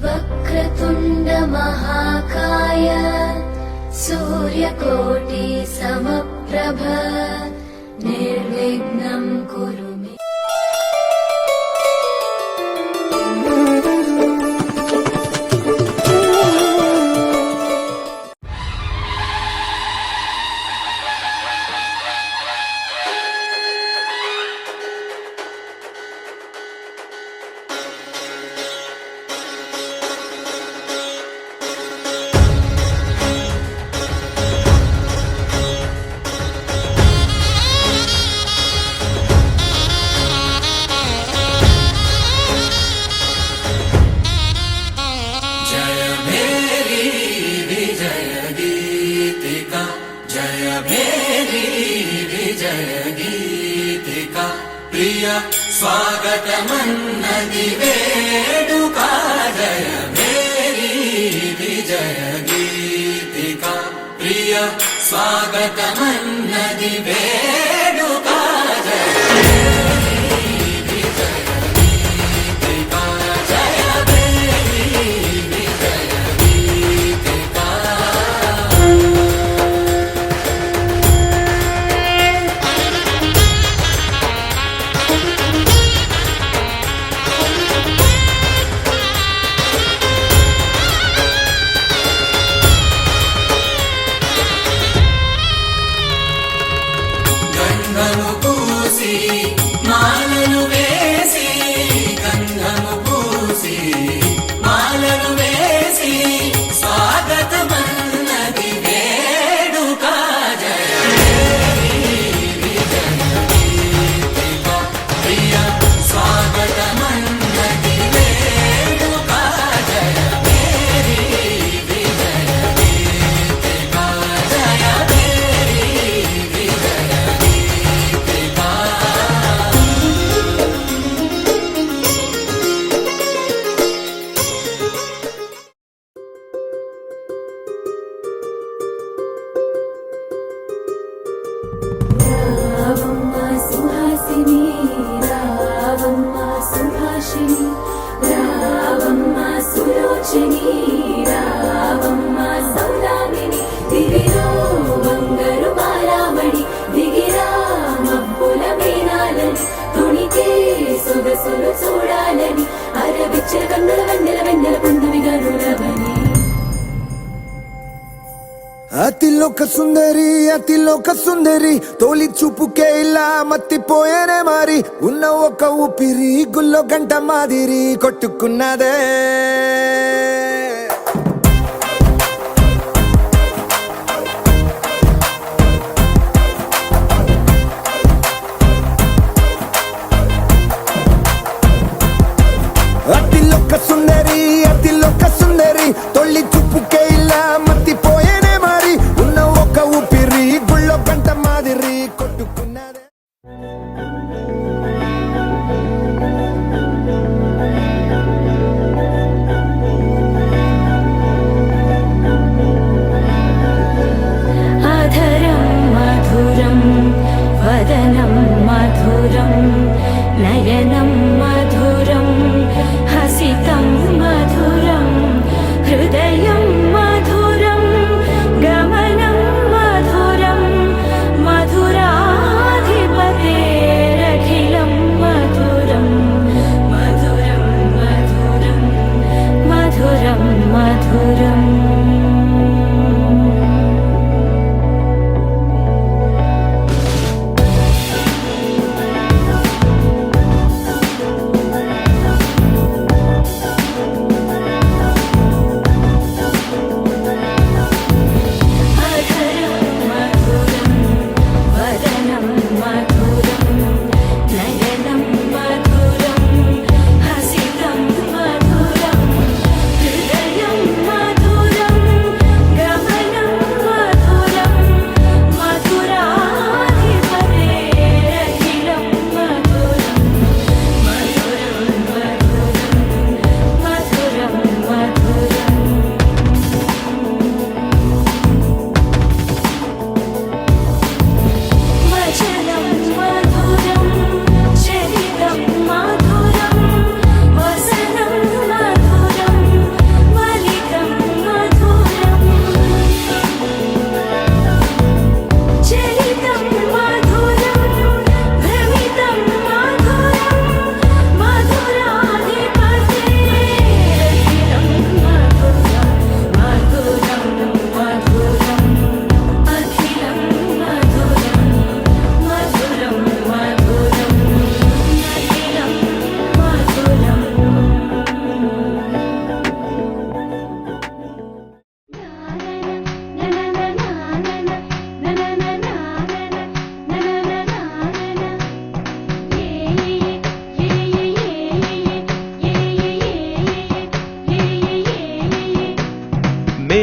वक्रतुण्ड महाकाय सूर्यकोटि समप्रभ निर्विघ्नं कुरु मे। प्रिय स्वागतमन्नदि वेडुका जय मेरी विजय गीतिका प्रिय स्वागतमन्नदि वेडुका जय मेरी विजय गीतिका जय मेरी विजय गीतिका। గంధము పూసి మాలలు వేసి గంధము పూసి మాలలు వేసి స్వాగతమన్నది వేడుక జయ మేరీ విజయ గీతికా ప్రియ స్వాగతమన్నది వేడుక జయ మేరీ విజయ గీతికా జయ మేరీ విజయ రావమ్మ సుహాసిని రావమ్మ సుభాషిణి రావమ్మ సులోచని రావమ్మ సౌదామిని దిగిరో బంగారు బాలామణి దిగిరా మబ్బుల మీనాలని తుణికే సొగసులు చూడాలని అరవిచ్చల కన్నుల వెన్నెల వెన్నెల పున్నమి గనులవని అతిలోక సుందరి తోలి చూపుకే ఇలా మత్తిపోయేనే మారి ఉన్న ఒక ఊపిరి గుల్లో గంట మాదిరి కొట్టుకున్నదే అతిలోక సుందరి తొలి చూపుకే ఇలా మత్తిపోయేనే మారి ఉన్న ఒక ఊపిరి గుళ్ళో గంట మాదిరి కొట్టుకున్నదే అధరం మధురం వదనం మధురం నయనం మధురం హసితం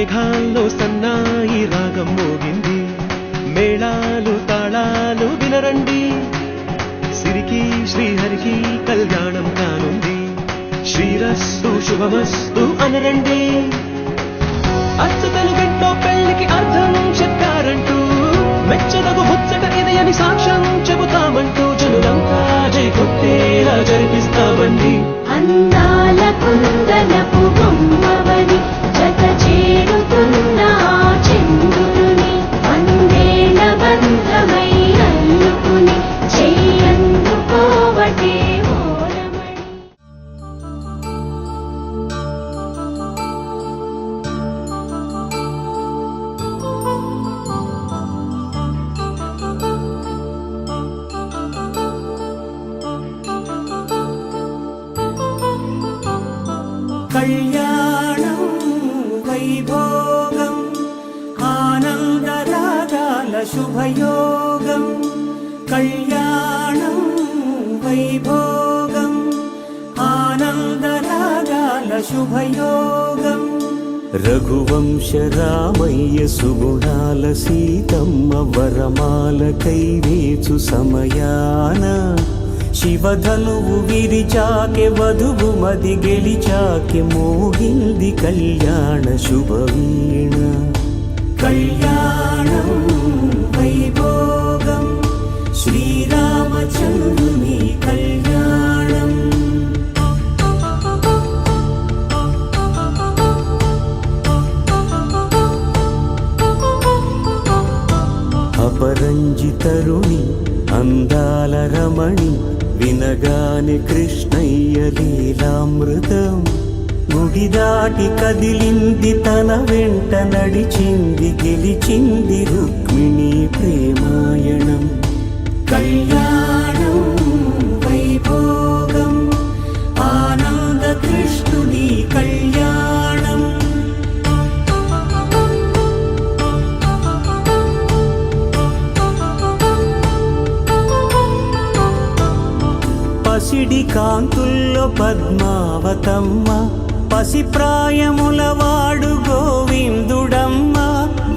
మేఘాల్లో సన్నాయి రాగం మోగింది, మేళాలు తాళాలు వినరండి, సిరికి శ్రీహరికి కళ్యాణం కానుంది, శ్రీరస్తు శుభమస్తు అనరండి. అచ్చతలు గంటో పెళ్లికి అర్థం చెప్పారంటూ, మెచ్చదగు ముచ్చట ఇది అని సాక్ష్యం చెబుతామంటూ, జనులంతా జై కొట్టేలా జరిపిస్తామండి. అందాల కుందనపు బొమ్మవని జత చేరుతున్న ఆ చంద్రుని, వందేళ్ల బంధమై అల్లుకుని చెయ్యందుకోవటే ఓరమణి. కళ్యాణం వైభోగం ఆనందరాగాల శుభయోగం, కళ్యాణం వైభోగం ఆనందరాగాల శుభయోగం. రఘువంశ రామయ్య సుగుణాల సీతమ్మ వరమాల కైవేచు సమయాన, శివధనువు విరిచాకె వధువు మది గెలిచాకె మోగింది కళ్యాణ శుభవీణ. కళ్యాణం వైభోగం శ్రీరామచంద్రుని కళ్యాణం. అపరంజి తరుణి అందాల రమణి, వినగానే కృష్ణయ్య లీలామృతం, గుడి దాటి కదిలింది తన వెంట నడిచింది, గెలిచింది రుక్మిణి ప్రేమాయణం. కళ్యాణం వైభోగం ఆనంద కృష్ణుని కళ్యాణం. పసిడి కాంతుల్లో పద్మావతమ్మ, పసిప్రాయముల వాడు గోవిందుడమ్మ,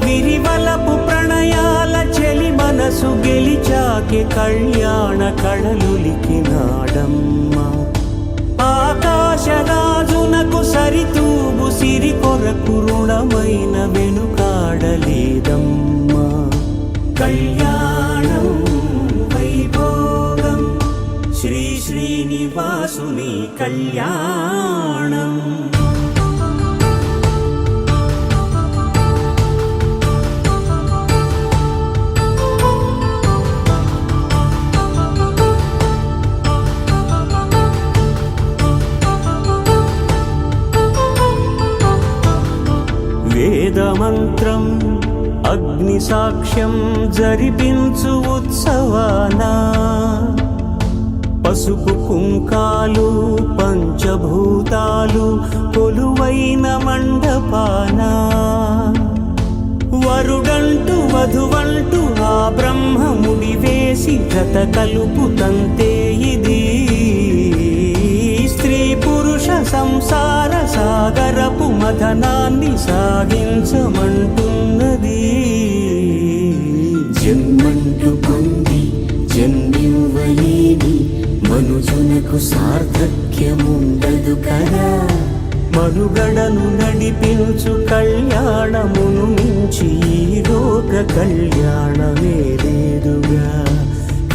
విరివలపు ప్రణయాల చెలి మనసు గెలిచాకె కళ్యాణ కళలులికినాడమ్మ. ఆకాశరాజునకు సరితూగు సిరి కొరకు రుణమైన వెనుకాడలేదమ్మా. కళ్యాణం వైభోగం శ్రీ శ్రీనివాసుని కళ్యాణం. వేదమంత్రం అగ్ని సాక్ష్యం జరిపించు ఉత్సవానా, పసుపు కుంకాలు పంచభూతాలు కొలువైన మండపానా, వరుడంటూ వధువంటూ ఆ బ్రహ్మముడి వేసి జత కలుపు తంతే ఇది. స్త్రీ పురుష సంసార సాగరపు మథనాన్ని సాగించమంటున్నది. జన్మంటూ పొంది జన్మివ్వలేని మనుజునకు సార్థక్యముండదు కదా, మనుగడను నడిపించు కళ్యాణమును మించి ఈ లోక కళ్యాణమే లేదుగా.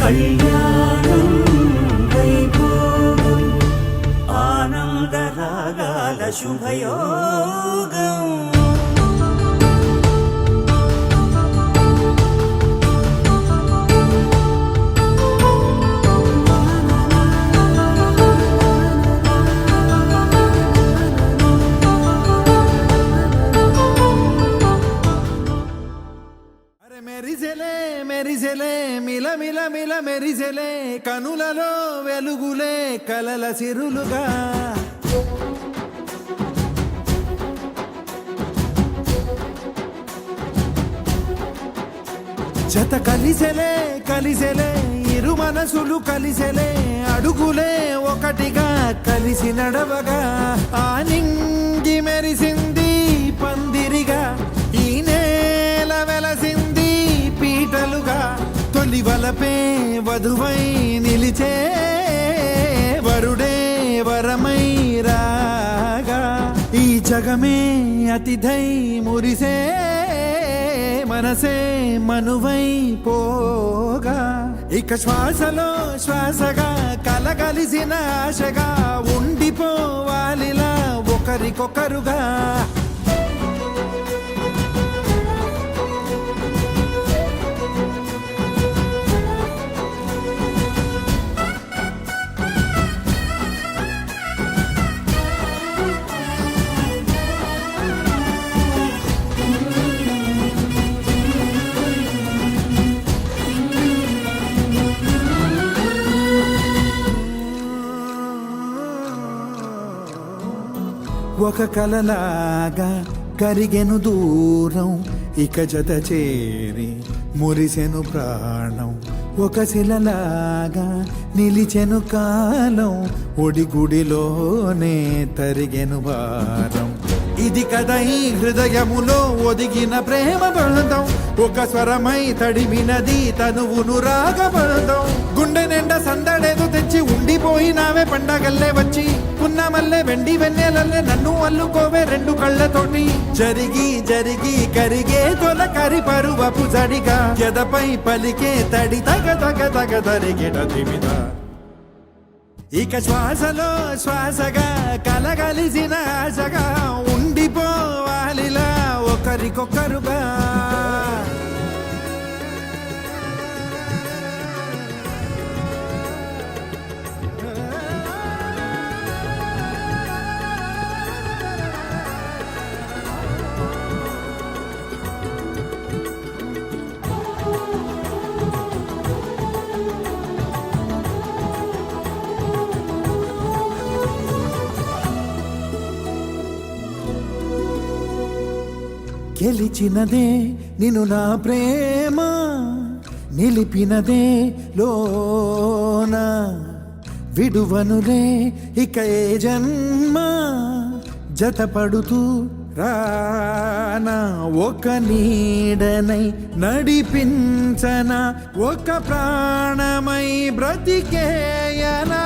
కళ్యాణం వైభోగం ఆనందరాగాల శుభయోగం. మెరిసెలే మిల మిల మిల మెరిసెలే, కనులలో వెలుగులే కలల సిరులుగా. జత కలిసెలే కలిసెలే ఇరు మనసులు కలిసెలే, అడుగులే ఒకటిగా కలిసి నడవగా. ఆ నింగి మెరిసింది పందిరిగా, వధువై నిలిచే వరుడే వరమై రాగా ఈ జగమే అతిథై మురిసే మనసే మనువై పోగా ఇక శ్వాసలో శ్వాసగా కలగలిసిన ఆశగా ఉండిపోవాలిలా ఒకరికొకరుగా ఒక కలలాగా కరిగెను దూరం ఇక జత చేరి మురిసెను ప్రాణం ఒక శిలలాగా నిలిచెను కాలం ఒడిగుడిలోనే తరిగెను భారం ఇది కదా ఈ హృదయములో ఒదిగిన ప్రేమ బంధం ఒక స్వరమై తడిమినది తనువును రాగబంధం గుండె నిండా సందడేదో తెచ్చి ఉండిపోయినావే పండగల్లే వచ్చి పున్నమల్లే వెండి వెన్నెలల్లే నన్ను అల్లుకోవే రెండు కళ్ళతోటి జరిగి జరిగి కరిగే తొలకరి పరువపు జడిగా ఎదపై పలికే తడి తగ తగ తగ తరిగిట తిమిద ఇక శ్వాసలో శ్వాసగా కలగలిసిన ఆశగా ఉండిపోవాలిలా ఒకరికొకరుగా గెలిచినదే నిన్ను నా ప్రేమ నిలిపినదే లోన విడువనులే ఇక ఏ జన్మ జతపడుతూ రానా ఒక నీడనై నడిపించన ఒక ప్రాణమై బ్రతికేయనా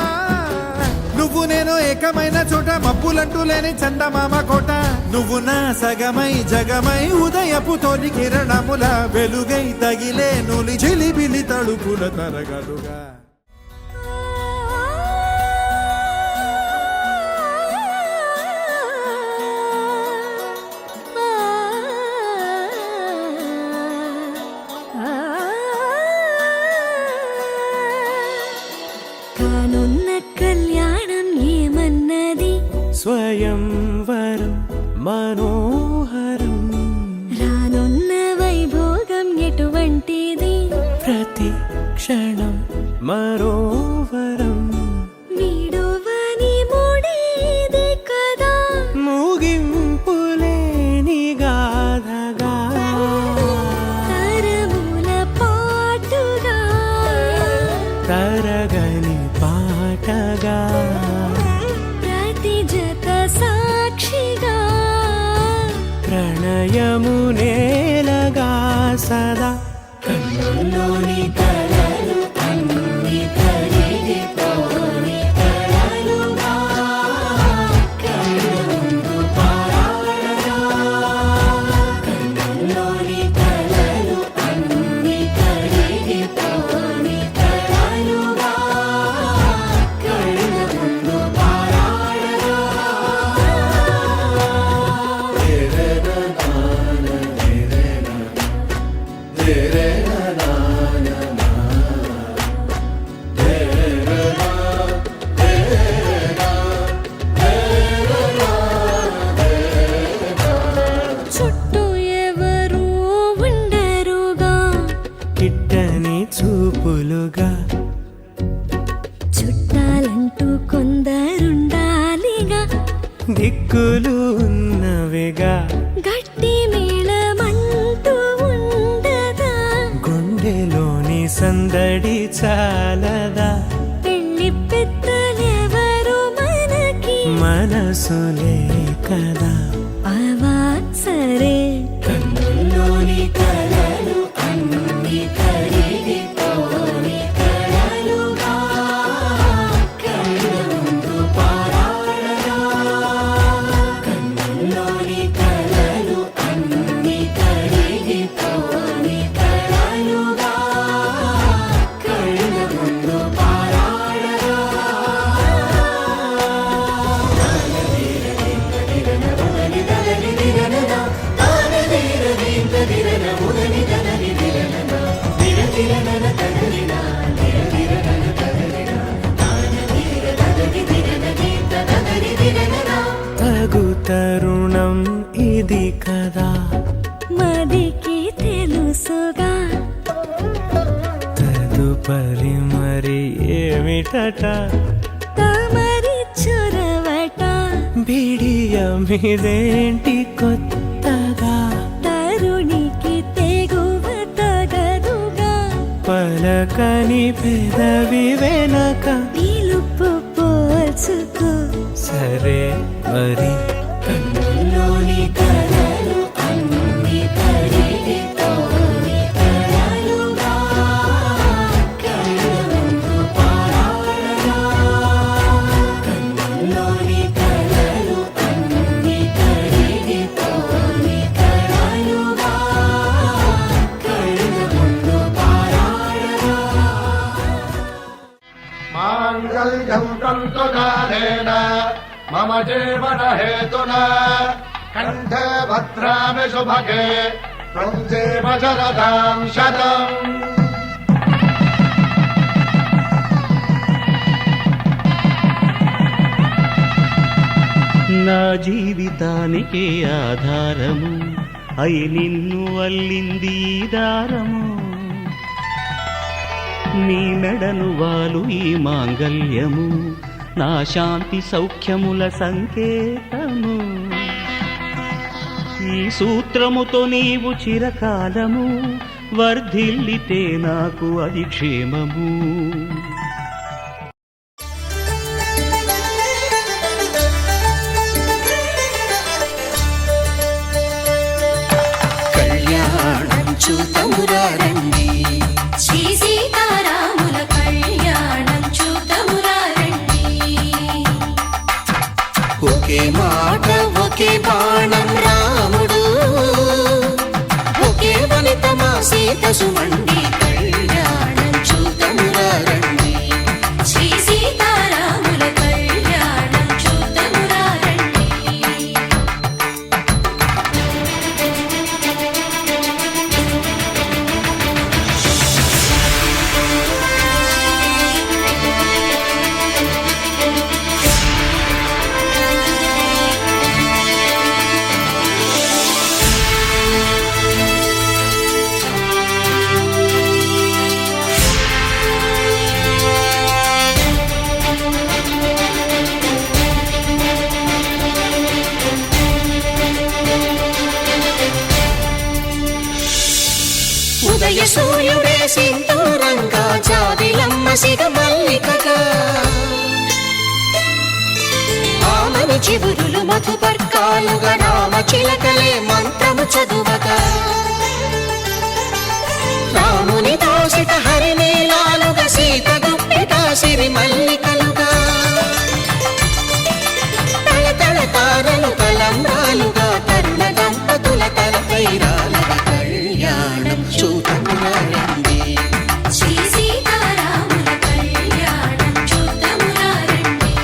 నువ్వు నేను ఏకమైన చోట మబ్బులంటూ లేని చందమామ కోట నువ్వు నా సగమై జగమై ఉదయపు తోని కిరణముల వెలుగై తగిలే నులి చిలిబిలి తడుపుల తరగలుగా కానున్న కళ్యాణం ఏమన్నది స్వయంవరం మనోహరం రానున్న వైభోగం ఎటువంటిది ప్రతి క్షణం మరోవరం వీడువని మూడేది కదా ముగింపులేని గాథగా తరముల పాటుగా తరగని పాటగా ప్రతి జత సాక్షిగా ప్రణయము నేలగా సదా కన్నుల్లోని కలలు అన్ని కరిగిపోని కలలుగా కళ్ళముందు పారాడగా కన్నుల్లోని కలలు అన్ని కరిగిపోని కలలుగా కళ్ళముందు పారాడగా చుట్టూ ఎవరు ఉండరుగా కిట్టని చూపులుగా చుట్టాలంటూ కొందరుండాలిగా దిక్కులు ఉన్నవిగా గట్టి మేళమంటూ ఉండదా గుండెలోని సందడి చాలదా పెళ్లి పెద్దలెవరు మనకి మనసులే కదా అవా సరే కన్నుల్లోని కలలు అన్ని కరిగిపోని కలలుగా తరుణం ఇది కదా, మదికి తెలుసుగా తదుపరి మరి ఏమిటట, తమరి చొరవట బిడియమిదేంటి కొత్తగా, తరుణికి తెగువ తగదుగా, పలకని పెదవి వెనక పిలుపు పోల్చుకో. సరే మరి కన్నుల్లోని కలలు అన్ని కడిగితోని కలలుగా, కళ్ళ ముందు పారాడగా. కన్నుల్లోని కలలు అన్ని కడిగితోని కలలుగా, కళ్ళ ముందు పారాడగా. మాంగళ్యం తంతుకారేణ మమ జీవన హేతున కంఠే భద్రామి శుభగే త్వం జీవ శరదాం శతం. నా జీవితానికి ఆధారము అయి నిన్ను అల్లింది ఈ దారము, నీ మెడను వాలు ఈ మాంగల్యము, నా శాంతి సౌఖ్యముల సంకేతము. ఈ సూత్రముతో నీవు చిరకాలము వర్ధిల్లితే నాకు అది క్షేమము. కళ్యాణం చూతమురారండి, శ్రీ సీతారాముల కళ్యాణం చూతమురారండి. ఒకే మాట ఒకే బాణం రాముడు, ఒకే వనిత మా సీత సుమండి. కళ్యాణం చూతమురారండి, శ్రీ సీతారాముల కళ్యాణం చూతమురారండి. ఉదయ సూర్యుడే సింధూరంగా, జాబిలమ్మ సిగ మల్లికగా, ఆమని చివురులు మధుపర్కాలుగా, రామ చిలకలే మంత్రము చదువగా, రాముని దోసిట హరినీలాలుగా, సీత గుప్పిట సిరి మల్లికలుగా, తల తల తారలు తలంబ్రాలుగా, తరుణ దంపతుల తలపైరాలుగా. కళ్యాణం చూతమురారండి, శ్రీ సీతారాముల కళ్యాణం చూతమురారండి.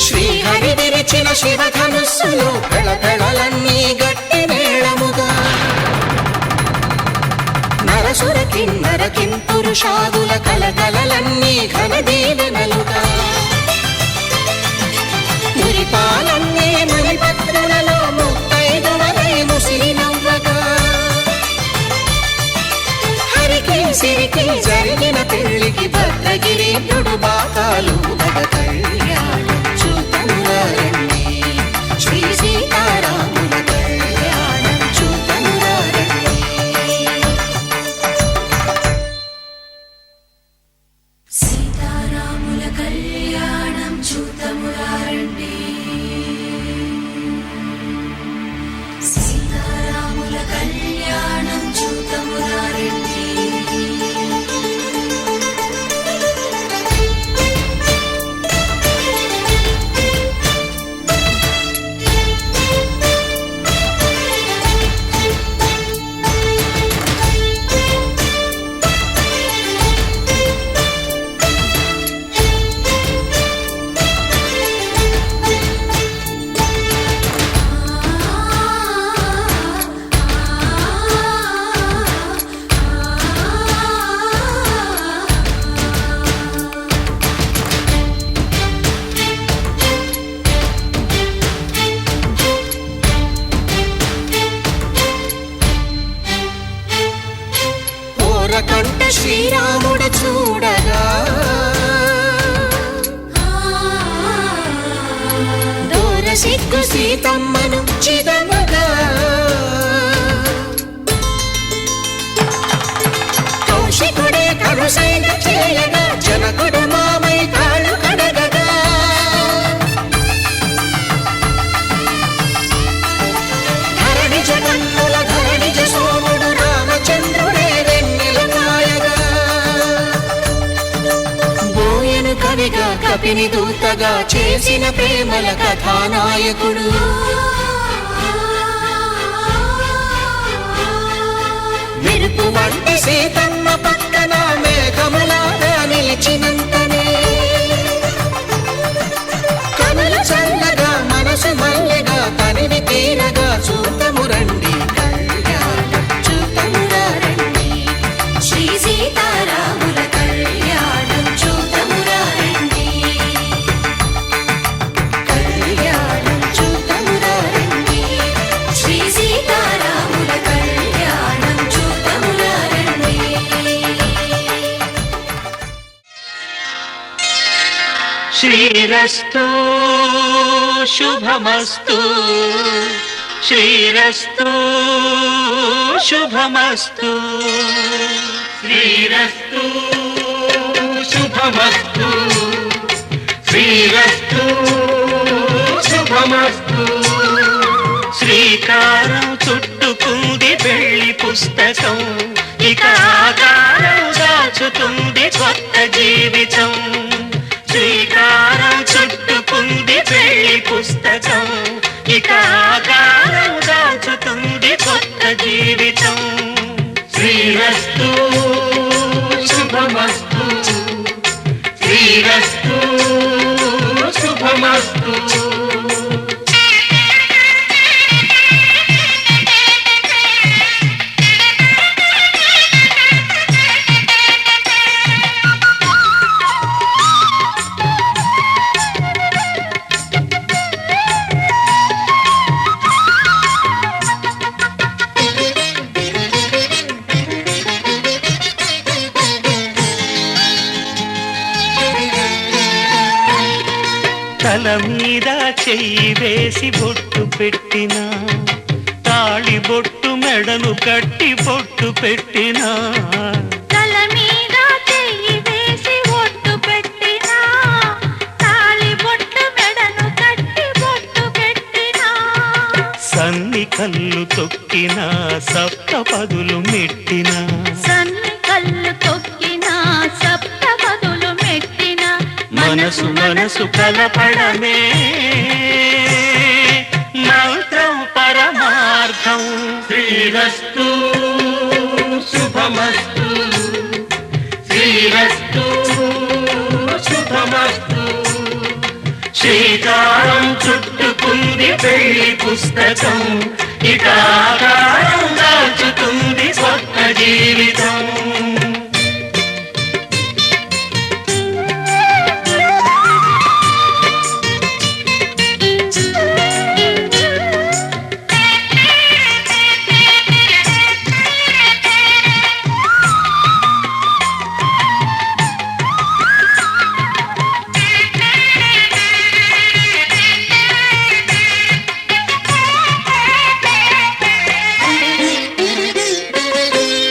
శ్రీహరి విరిచిన శివధనుస్సులు పెళపెళలన్నీ గట్టి మేళముగా, నరసుర కిన్నర కింపురుషాదుల కలకలలన్నీ ఘన దీవెనలుగా, మురిపాలన్నీ మణిపత్రులలో ముత్తైదువలై ముసిరి నవ్వగా, హరికి సిరికి జరిగిన పెళ్లికి భద్రగిరీంద్రుడు బాకాలు మగ. కళ్యాణం చూతమురారండి, శ్రీ సీతారాముల కళ్యాణం చూతమురారండి. సీతారాముల కళ్యాణం చూతమురారండి. సీతారాముల కళ్యాణం చూతమురారండి. సీతమ్మను చిదమగా కౌశికుడే కరుసైన చేయగా జనకుడు మామై కాళ్ళు కడగగా ధరణి జగన్నుల ధరణిజ సోముడు రామచంద్రుడే వెన్నెల కాయగా బోయను కవిగా కపిని దూతగా చేసిన ప్రేమల కథానాయకుడు మెరుపు వంటి సీతమ్మ పక్కన మేఘములాగా నిలిచినంతనే కనులు చల్లగా మనసు మల్లెగా తనివి తీరగా చూతము రండి కళ్యాణం చూతమురా రండి శ్రీ సీతారాముల కళ్యాణం చూతమురా రండి కళ్యాణం చూతమురా రండి శ్రీ సీతారాముల కళ్యాణం చూతమురా రండి శ్రీరస్తు శుభమస్తు శ్రీరస్తు శుభమస్తు శ్రీరస్తు శుభమస్తు శ్రీరస్తు శుభమస్తు శ్రీకారం చుట్టుకుంది పెళ్లి పుస్తకం ఇక ఆకారం దాచుతుంది కొత్త జీవితం శ్రీకారం చుట్టుకుంది పెళ్లి పుస్తకం ఇక ఆకారం దాచుతుంది కొత్త జీవితం శ్రీరస్తు శుభమస్తు శ్రీరస్తు శుభమస్తు తల మీద చెయ్యి వేసి బొట్టు పెట్టిన తాళి బొట్టు మెడను కట్టి బొట్టు పెట్టిన తల మీద చెయ్యి వేసి బొట్టు పెట్టినా తాళి బొట్టు మెడను కట్టి బొట్టు పెట్టినా సన్ని కళ్ళు తొక్కిన సప్త పదులు మెట్టిన సన్ని కళ్ళు తొక్కినా సప్త పదులు మెట్టినా మనసు మనసు కలపడమే మంత్రం పరమార్థం శ్రీరస్తు శుభమస్తు శ్రీరస్తు శుభమస్తు శ్రీకారం చుట్టుకుంది పెళ్లి పుస్తకం ఇక ఆకారం దాచుతుంది కొత్త జీవితం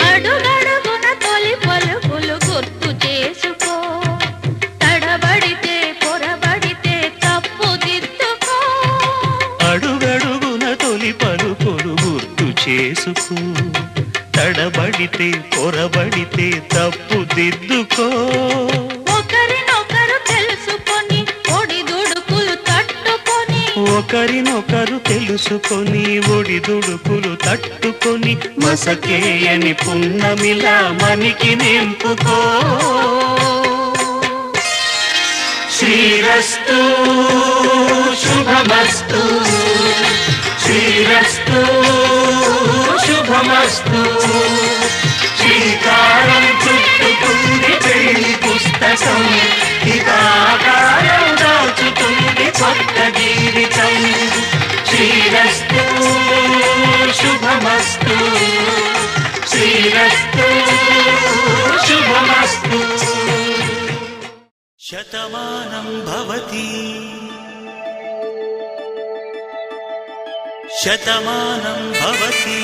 అడుగడుగున తొలి పలుకులు గుర్తు చేసుకో తడబడితే పొరబడితే తప్పు దిద్దుకో అడుగడుగున తొలి పలుకులు గుర్తు చేసుకో తడబడితే పొరబడితే తప్పు దిద్దుకో ఒకరినొకరు తెలుసుకొని ఒడిదుడుకులు తట్టుకొని ఒకరినొకరు తెలుసుకొని ఒడిదుడుకులు తట్టుకొని మసకేయని పున్నమిలా మనికి నింపుకో శ్రీరస్తు శుభమస్తు శ్రీరస్తు శుభమస్తు శ్రీకారం చుట్టుకుంది పెళ్లి పుస్తకం ఇక ఆకారం దాచుతుంది కొత్త జీవితం శ్రీరస్తు శుభమస్తు శ్రీరస్తు శుభమస్తు శతమానం భవతి శతమానం భవతి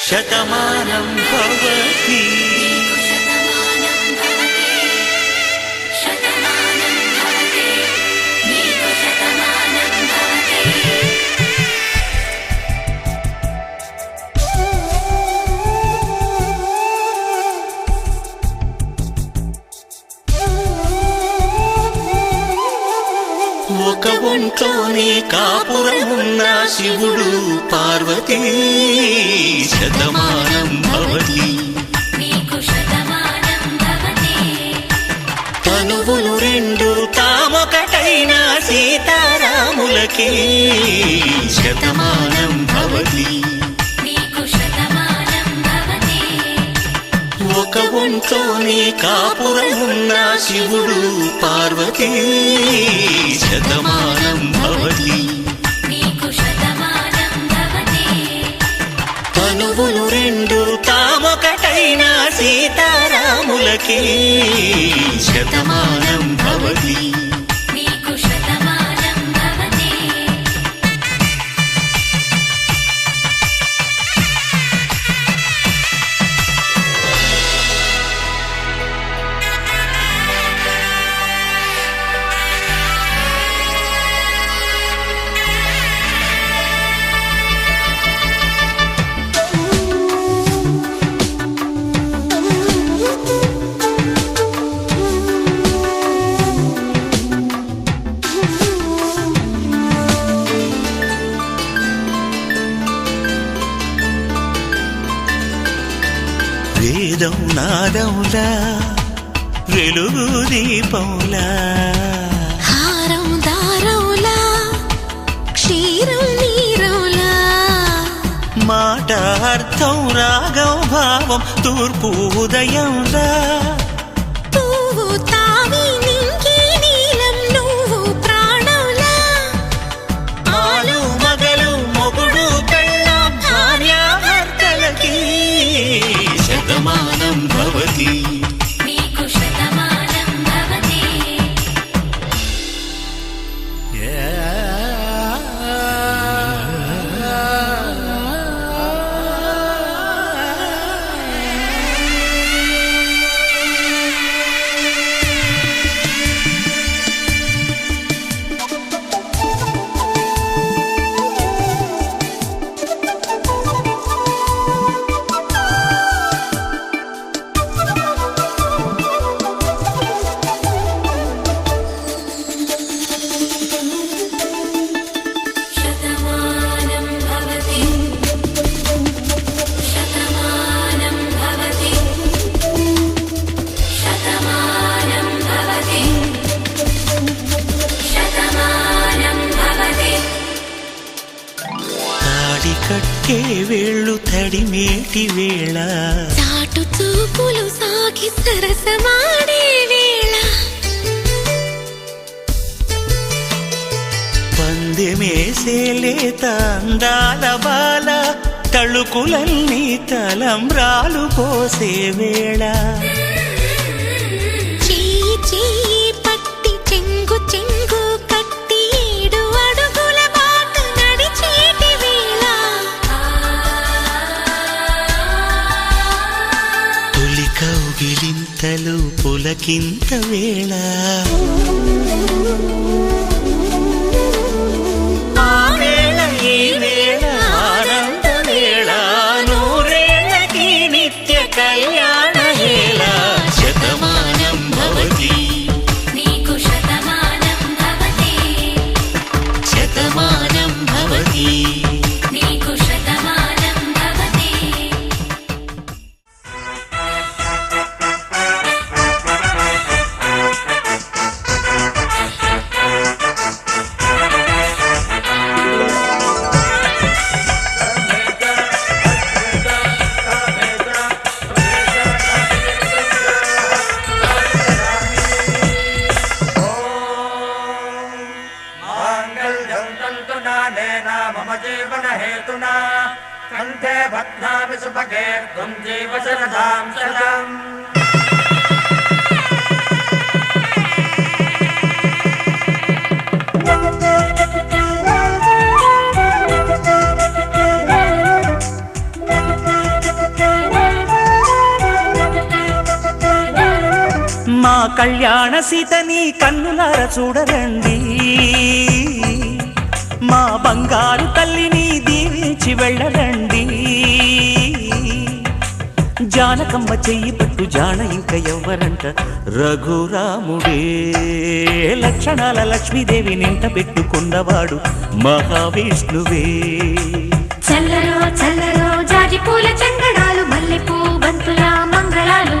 శతమానం భవతి శతమానం భవతి నీకు శతమానం భవతి ఒక ఒంట్లోనే కాపురమున్న శివుడు పార్వతీ శతమానం భవతి నీకు శతమానం భవతి తనువులు రెండు తామొకటైన సీతారాములకి శతమానం భవతి నీకు శతమానం భవతి ఒక ఒంట్లోనే కాపురమున్న శివుడు పార్వతీ శతమానం భవతి నీకు శతమానం భవతి తనువులు రెండు తామొకటైన సీతారాములకి శతమానం భవతి నీకు శతమానం భవతి వేదం నాదములా వెలుగు దీపములా హారం దారౌలా క్షీరం నీరౌలా మాట అర్థం రాగం భావం తూర్పు ఉదయంలా పువ్వు తావి నింగి నీలం నువ్వు ప్రాణంలా ఆలు మగలు మొగుడు పెళ్ళాం భార్యాభర్తలకి శతమానం భవతి నీకు శతమానం భవతి శతమానం భవతి శతమానం భవతి శతమానం భవతి శతమానం భవతి తాడి కట్టే వేళ్ళు తడిమేటి వేళ చాటు చూపులు సాగి సరసమాడే వేళ పందెమేసే లేత అందాల బాల తళుకులన్నీ తలంబ్రాలు పోసే వేళ చెయ్యి చెయ్యి పట్టి చెంగు చెంగు కట్టి 7 అడుగుల బాట నడిచేటి వేళ తొలి కౌగిలింతలు పులకింత వేళ ఆ వేళ ఈ వేళ ఆనంద వేళ నూరేళ్ళకి నిత్య కళ్యాణ వేళ శతమానం భవతి నీకు శతమానం భవతి శతమానం భవతి నీకు శతమానం భవతి मम जीवन हेतुना कंठे बध्नामि सुभगे त्वं जीव शरदां शतम् కళ్యాణ సీతని కన్నులార చూడరండి, మా బంగారు తల్లిని దీవించి వెళ్ళరండి. జానకమ్మ చెయ్యి పట్టు జాన ఇంక ఎవ్వరంట, రఘురాముడే. లక్షణాల లక్ష్మీదేవి నింట పెట్టుకున్నవాడు మహావిష్ణువే. చల్లరో చల్లరో జాజి పూల చంగడాలు, మల్లెపూ బంతుల మంగళాలు.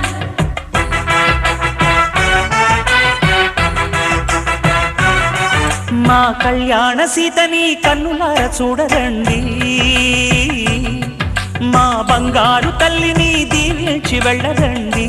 మా కళ్యాణ సీతని కన్నులార చూడరండి, మా బంగారు తల్లిని దీవించి వెళ్ళరండి.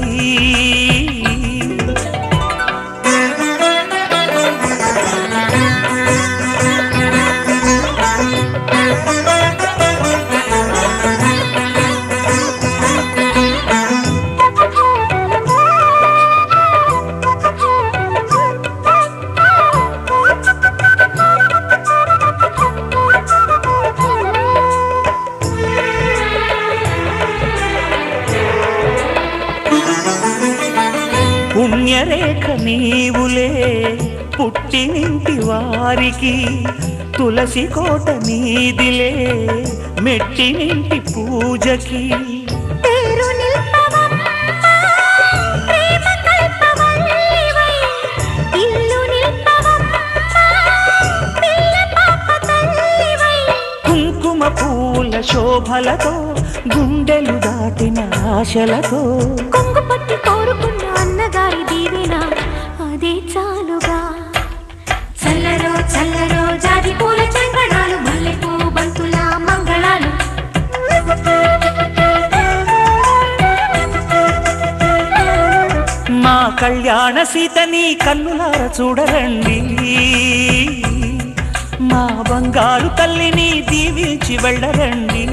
పుణ్యరేఖ నీవులే పుట్టినింటి వారికి, తులసి కోట నీదిలే మెట్టినింటి పూజకి. పేరు నిల్పవమ్మ ప్రేమ కల్పవల్లివై, ఇల్లు నిల్పవమ్మ పిల్ల పాప తల్లివై. కుంకుమ పూల శోభలతో గుండెలు దాటిన ఆశలతో, కొంగు పట్టి కోరుకున్న అన్నగారి దీవెన అదే చాలుగా. చల్లరో చల్లరో జాజి పూల చంగడాలు, మల్లెపూ బంతుల మంగళాలు. మా కళ్యాణ సీతని కన్నులార చూడరండి, మా బంగారు తల్లిని దీవించి వెళ్ళరండి.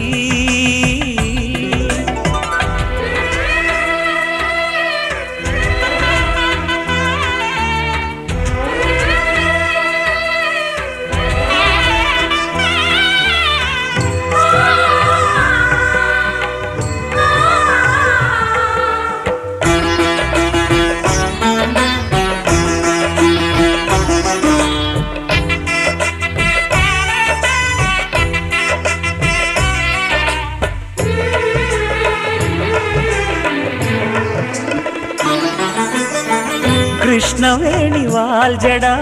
కృష్ణవేణి వాల్జడా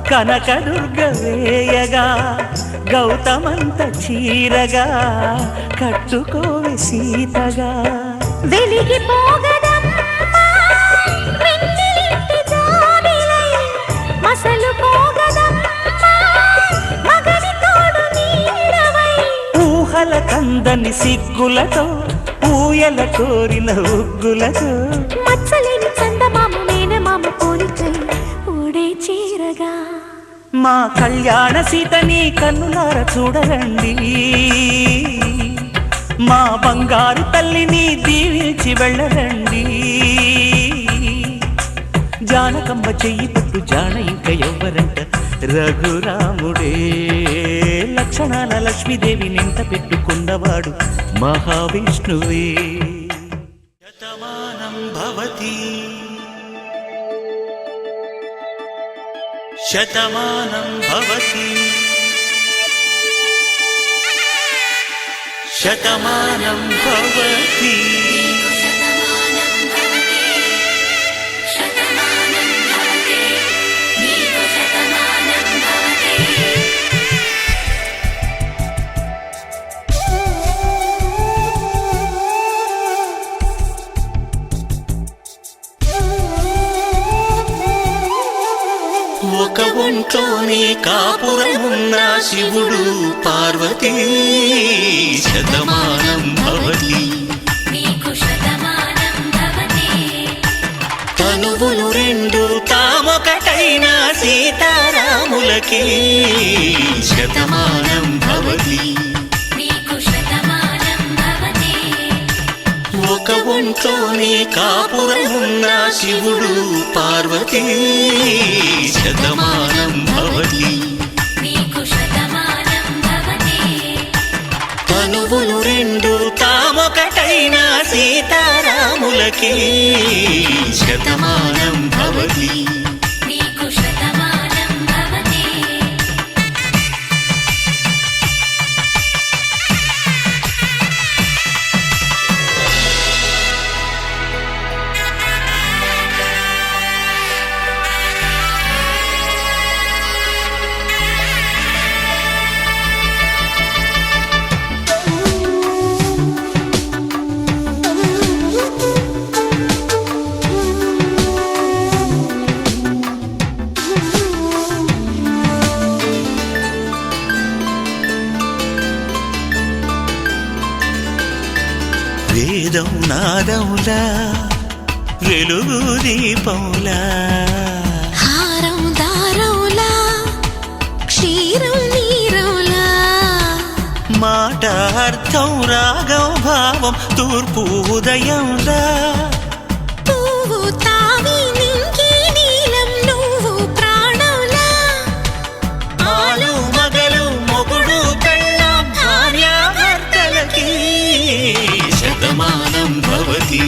కనకదుర్గ వేయగా, గౌతమంత చీరగా కట్టుకోవి సీతగా. వెలిగిపోగదమ్మా వెన్నెలింటి జాబిలై, మసలుకోగదమ్మా మగని తోడు నీడవై. ఊహల కందని సిగ్గులతో ఊయల కోరిన ఉగ్గులతో, మచ్చలేని చందమామ మేనమామ పోలికై ఓడే చీరగా. మా కళ్యాణ సీతని కన్నులార చూడరండి, మా బంగారు తల్లిని దీవించి వెళ్ళరండి. జానకమ్మ చెయ్యి పట్టు జాన ఇంక ఎవ్వరంట, రఘురాముడే. లక్షణాల లక్ష్మీదేవి నింట పెట్టుకున్నవాడు మహావిష్ణువే. శతమానం భవతి శతమానం భవతి శతమానం భవతి. శతమానం భవతి శతమానం భవతి, నీకు శతమానం భవతి. ఒక ఒంట్లోనే కాపురమున్న శివుడు పార్వతీ, శతమానం భవతి. నీకు శతమానం భవతి. తనువులు రెండు తామొకటైన సీతారాములకి, శతమానం భవతి. నీకు శతమానం భవతి. ఒక ఒంట్లోనే కాపురమున్న శివుడు పార్వతీ, శతమానం భవతి. నీకు శతమానం భవతి. తనువులు రెండు తామొకటైన సీతారాముల భార్యలకి శతమానం భవతి నీకు శతమానం భవతి వేదం నాదములా వెలుగు దీపములా హారం దారవులా క్షీరం నీరవులా మాట అర్థం రాగం భావం తూర్పు ఉదయంలా పువ్వు తావి నింగి నీలం నువ్వు ప్రాణంలా ఆలు మగలు మొగుడు పెళ్ళాం భార్యాభర్తలకి శతమానం భవతి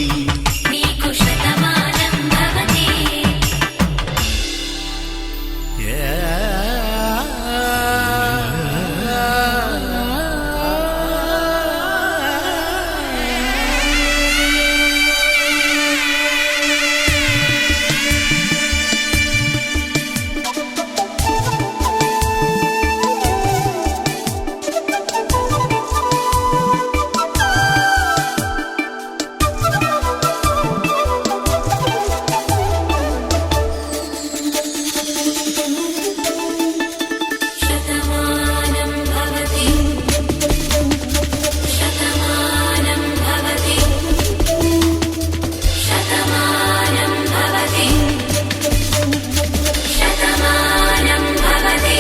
నీకు శతమానం భవతి శతమానం భవతి శతమానం భవతి శతమానం భవతి శతమానం భవతి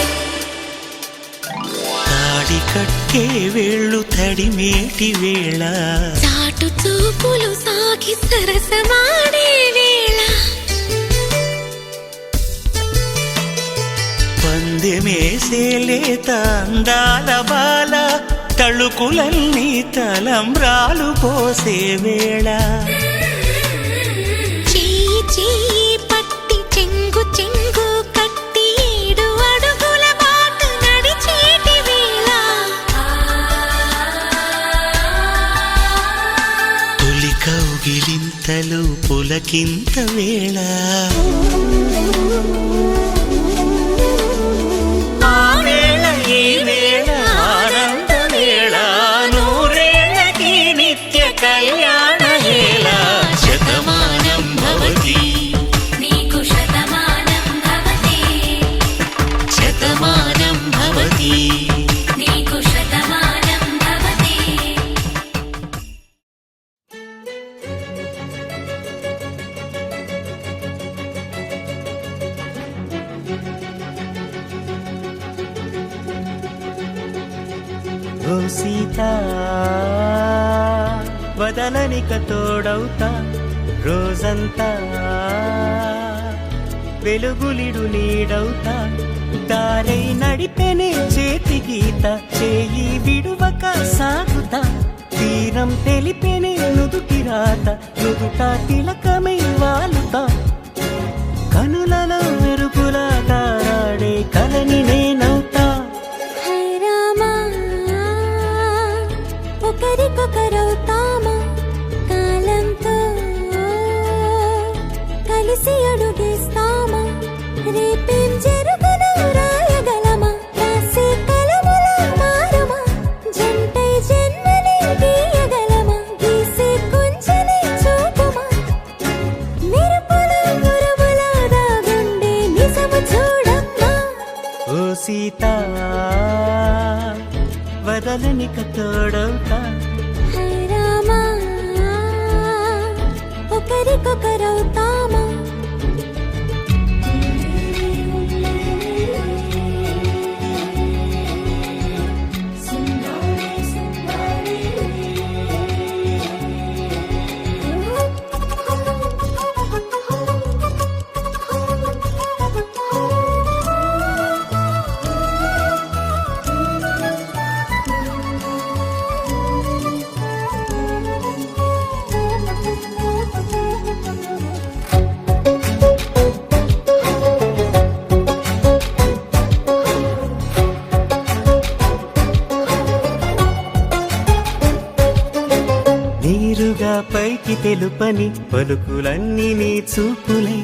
తాడి కట్టే వేళ్ళు తడిమేటి వేళ చాటు చూపులు సాగి సరసమాడే వేళ పందెమేసేలేత అందాల బాల తళుకులన్నీ తలంబ్రాలు పోసే వేళ చెయ్యి చెయ్యి పట్టి చెంగు చెంగు కట్టి 7 అడుగుల బాట నడిచేటి వేళ తొలి కౌగిలింతలు పులకింత వేళ ఆ వేళ ఈ వేళ ఆనంద వేళ నూరేళ్ళకి నిత్య కళ్యాణ వేళ శతమానం భవతి నీకు శతమానం భవతి శతమానం భవతి నీకు శతమానం భవతి ఓ సీత వదలనిక తోడవుతా రోజంతా వెలుగులిడు నీడవుతా దారై నడిపెనే చేతి గీత చేయి విడువక సాగుతా తీరం తెలిపెనే నుదుటి రాత నుదుట తిలకమై వాలుతా కనులలో మెరుపులా తారాడే కలని నేనవుతా హై రామా ఒకరికొకరవుతామా కాలంతో కలిసి అడుగేస్తామా రేపేం జరుగునో రాయగలమా రాసే కలముల మారుమా జంటై జన్మని గీయగలమా గీసే కొంచెనే చూపుమా మెరుపుల మురుముల దాగుండే నిజము చూడమ్మా ఓ సీత వదలనిక తోడవుతా హై రామా ఒకరికొకరవుతామా తెలుపని పలుకులన్నీ నీ చూపులై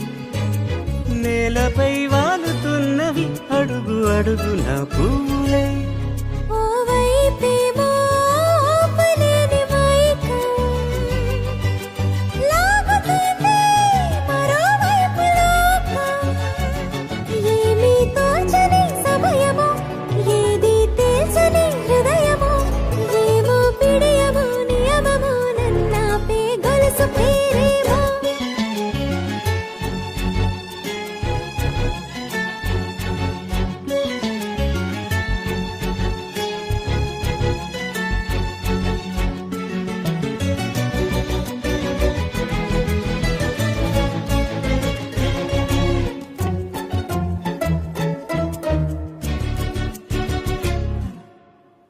నేలపై వాలుతున్నవి అడుగు అడుగు నా పువ్వులై ఓ వైపేమో ఆపలేని మైకం లాగుతుంది మరోవైపు లోకం ఏమీ తోచని సమయమో ఏది తేల్చని హృదయమో ఏమో పిడియమో నియమమో నన్నాపే గొలుసు పేరేమో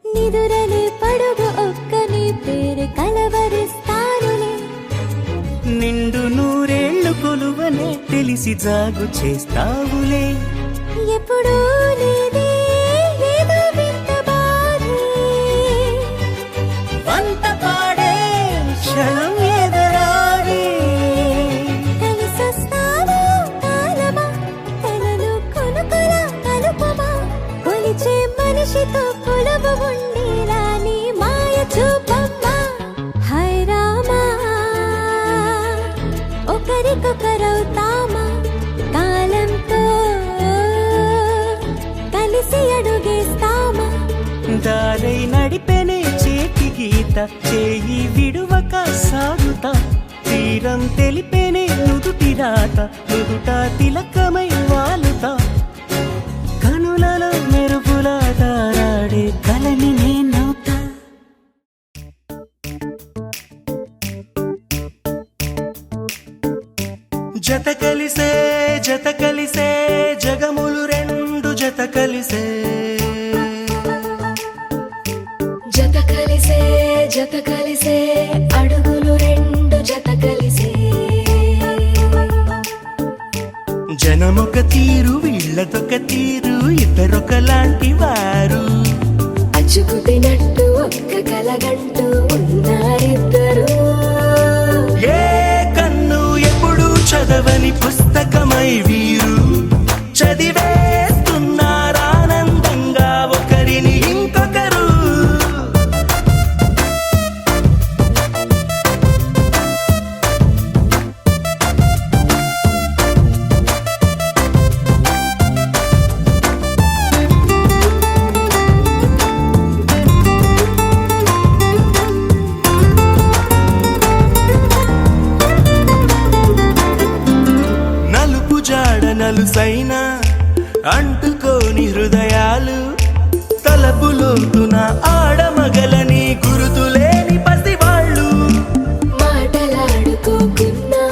నిదురలే పడుగు ఒక్కని పేరు కలవరిస్తానులే నిండు నూరేళ్లు కొలువనే తెలిసి జాగు చేస్తావులే ఎప్పుడూ లేదే ఏదో వింత బాధే వంత పాడే క్షణం ఎదురాడే కలిసొస్తావా కాలమా కలలు కొనుకలా కలుపమా కొలిచే మనిషితో కొలువు ఉండేలా నీ మాయ చూపమ్మా హై రామా ఒకరికొకరవుతామా కాలంతో కలిసి అడుగేస్తామా దారై నడిపెనే చేతి గీత చేయి విడువక సాగుతా తీరం తెలిపెనే నుదుటి రాత నుదుట తిలకమై వాలుతా కనులలో మెరుగులా తారాడే కలని నేనవుతా జత కలిసే జగములు రెండు జత కలిసే జత కలిసే అడుగులు రెండు జత కలిసే జనమొక తీరు వీళ్ళదొక తీరు ఇద్దరొకలాంటి వారు అచ్చుకుతినట్టు ఒక్క కలగంటూ ఉన్నారిద్దరు ఏ కన్ను ఎప్పుడు చదవని పుస్తకమై వీరు చదివేస్తున్నారానందంగా ఒకరిని ఇంకొకరు నలుపు జాడ నలుసైన అంటుకోని హృదయాలు తలపులోతున ఆడమగలని గురుతులేని పసివాళ్ళు మాటలాడుకోకున్నా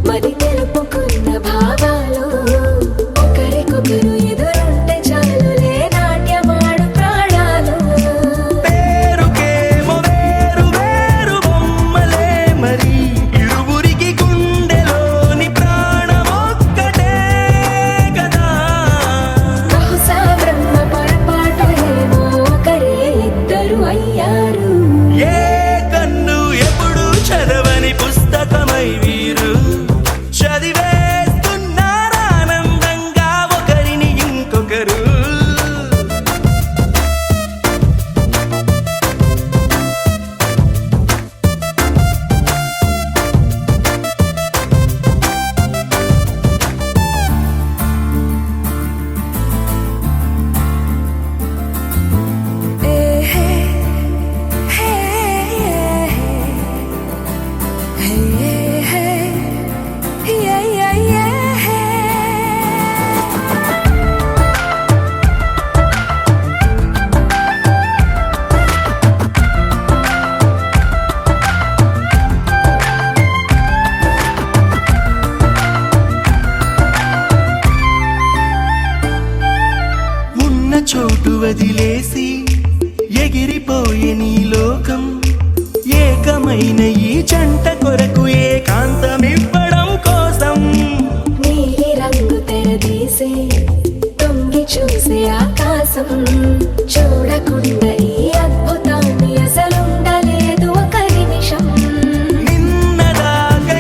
మరి తెలుపుకున్న భావాలు ఒకరికొకరు ఎదురుంటే చాలులే నాట్యమాడు ప్రాణాలు పేరుకేమో వేరు వేరు బొమ్మలే మరి ఇరువురికి గుండెలోని ప్రాణమొక్కటే కదా బహుశా బ్రహ్మ పొరపాటు ఏమో ఒకరే ఇద్దరు అయ్యారు ఏ కన్ను ఎప్పుడు చదవని పుస్తకమై వీరు చదివేస్తున్నారానందంగా ఒకరిని ఇంకొకరు ఉన్న చోటు వదిలేసి ఎగిరిపోయే నీ లోకం ఏకమైన ఈ జంట కొరకు ఏకాంతమివ్వడం కోసం నీలి రంగు తెరదీసే తొంగి చూసే ఆకాశం చూడకుండా ఈ అద్భుతాన్ని అసలుండలేదు ఒక నిమిషం నిన్నదాకా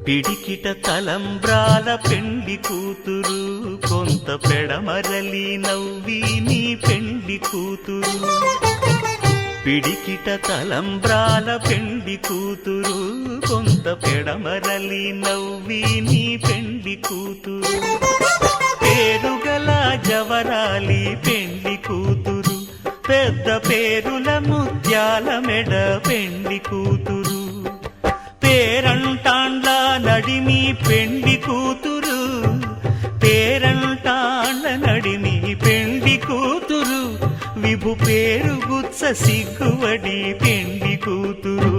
పిడికిట తలంబ్రాల పెండి కూతురు కొంత పెడమరలి నవ్వి నీ పెండి కూతురు పిడికిట తలంబ్రాల పెండి కూతురు కొంత పెడమరలి నవ్వి నీ పెండి కూతురు పేరుగల జవరాలి పెండి కూతురు పెద్ద పేరుల ముత్యాల మెడ పెండి కూతురు పేరంటాండ్ల నడిమి పెండి కూతురు పేరంటాండ్ల నడిమి పెండి కూతురు విభు పేరు గుత్స సిగ్గువడి పెండి కూతురు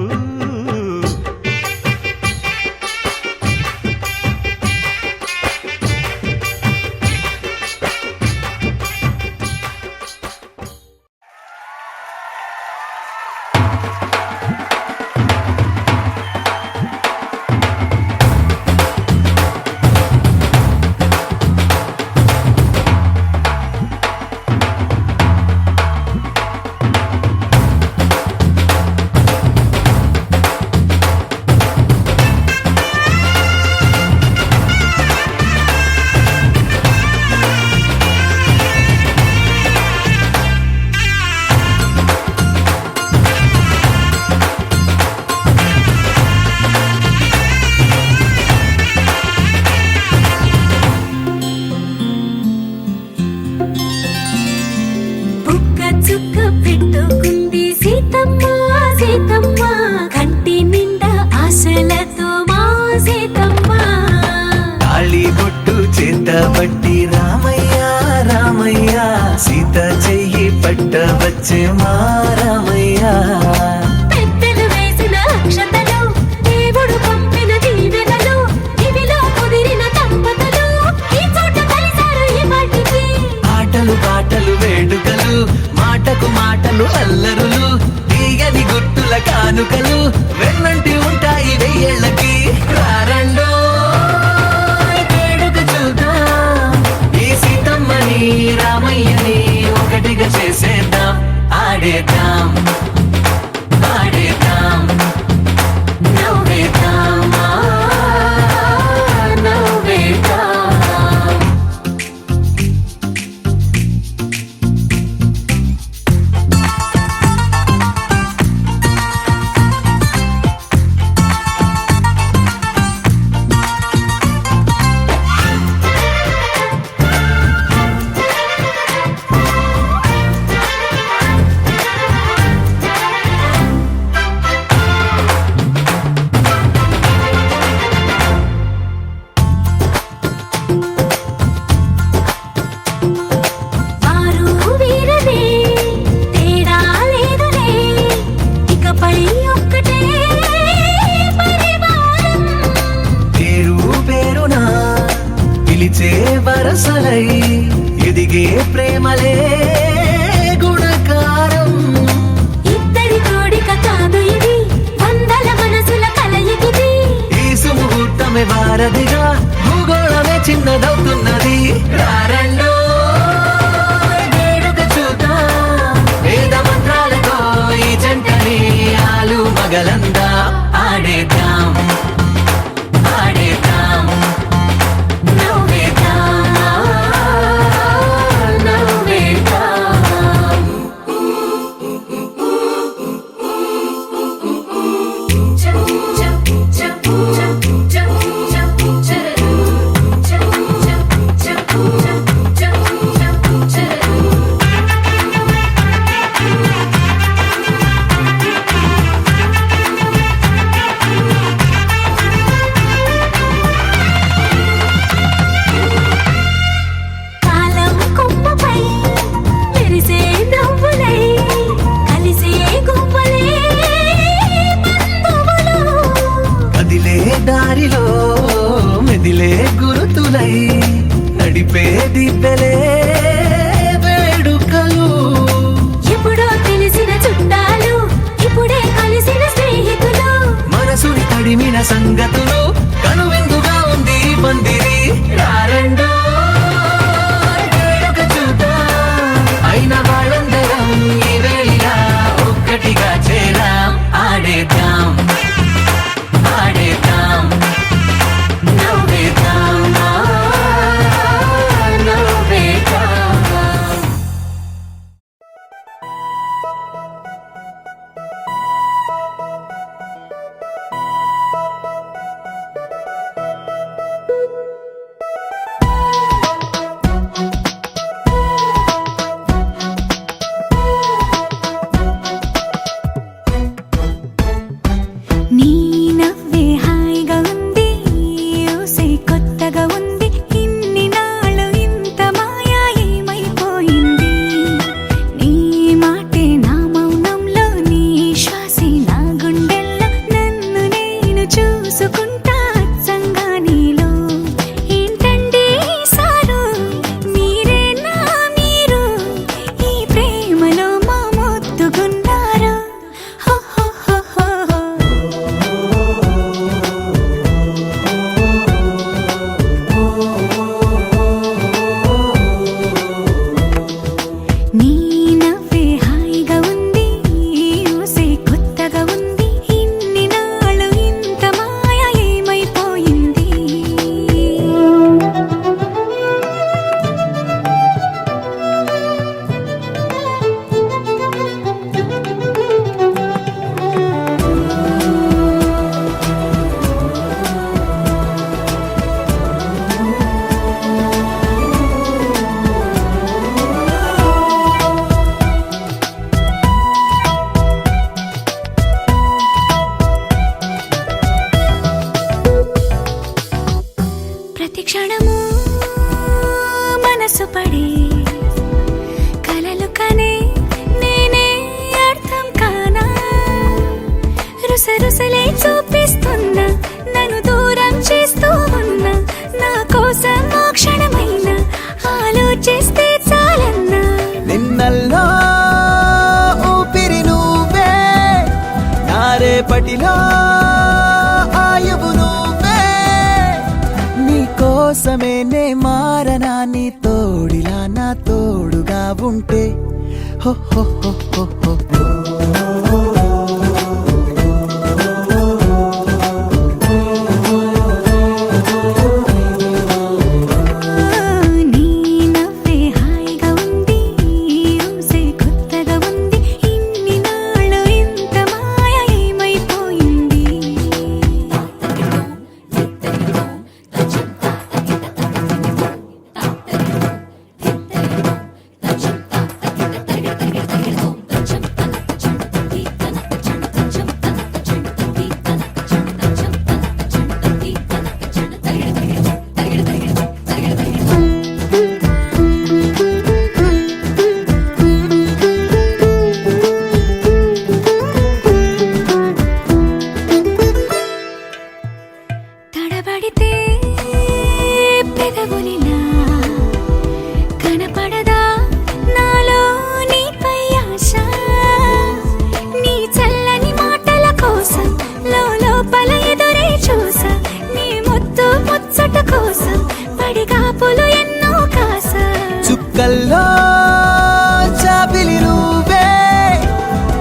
పట్టి రామయ్య రామయ్య సీత చెయ్యి పట్ట వచ్చే మా రామయ్య పెద్దలు వేసిన అక్షతలు దేవుడు పంపిన దీవెనలు ఇవిలో కుదిరిన దంపతులు ఈ చోట కలిసారు ఈ పాటికి ఆటలు పాటలు వేడుకలు మాటకు మాటలు అల్లరులు తీయని గుర్తుల కానుకలు వెన్నంటి ఉంటాయి వెయ్యేళ్ళకి రారండో రామయ్యని ఒకటిగా చేసేద్దాం ఆడేద్దాం ఆడేద్దాం నవ్వేద్దాం నవ్వేద్దాం వరసలై ఎదిగే ప్రేమలే గుణకారం ఇద్దరి కోడిక కాదు ఇది వందల మనసుల కలయికిది ఈ సుముహూర్తమే వారధిగా భూగోళమే చిన్నదవుతున్నది రారండో వేడుక చూద్దాం వేద మంత్రాలతో ఈ జంటని ఆలు మగలందా ఆడేద్దాం ఆడేద్దాం Cha మనసు పడే కలలు కనే నేనే అర్థం కానా రుసరుసలే చూపిస్తున్నా నన్ను దూరం చేస్తూ ఉన్నా నా కోసం మోక్షణమైన ఆలోచిస్తే చాలన్నా నిన్నల్లో ఊపిరి నువ్వే నా రేపటిలో ఆయువు నువ్వే నీ కోసమే నే మారనా నీ తోడిలా నా తోడుగా ఉంటే హో హో హో హో హో నీ నవ్వే హాయిగా ఉంది ఊసే కొత్తగా ఉంది ఇన్ని నాళ్ళు ఇంత మాయ ఏమైపోయింది తడబడితే పెదవులిలా కనపడదా నాలో నీపై ఆశ నీ చల్లని మాటల కోసం లోపల ఎదురే చూసా నీ ముద్దు ముచ్చట కోసం పడిగాపులు ఎన్నో కాసా చుక్కల్లో చాపిలి నువ్వే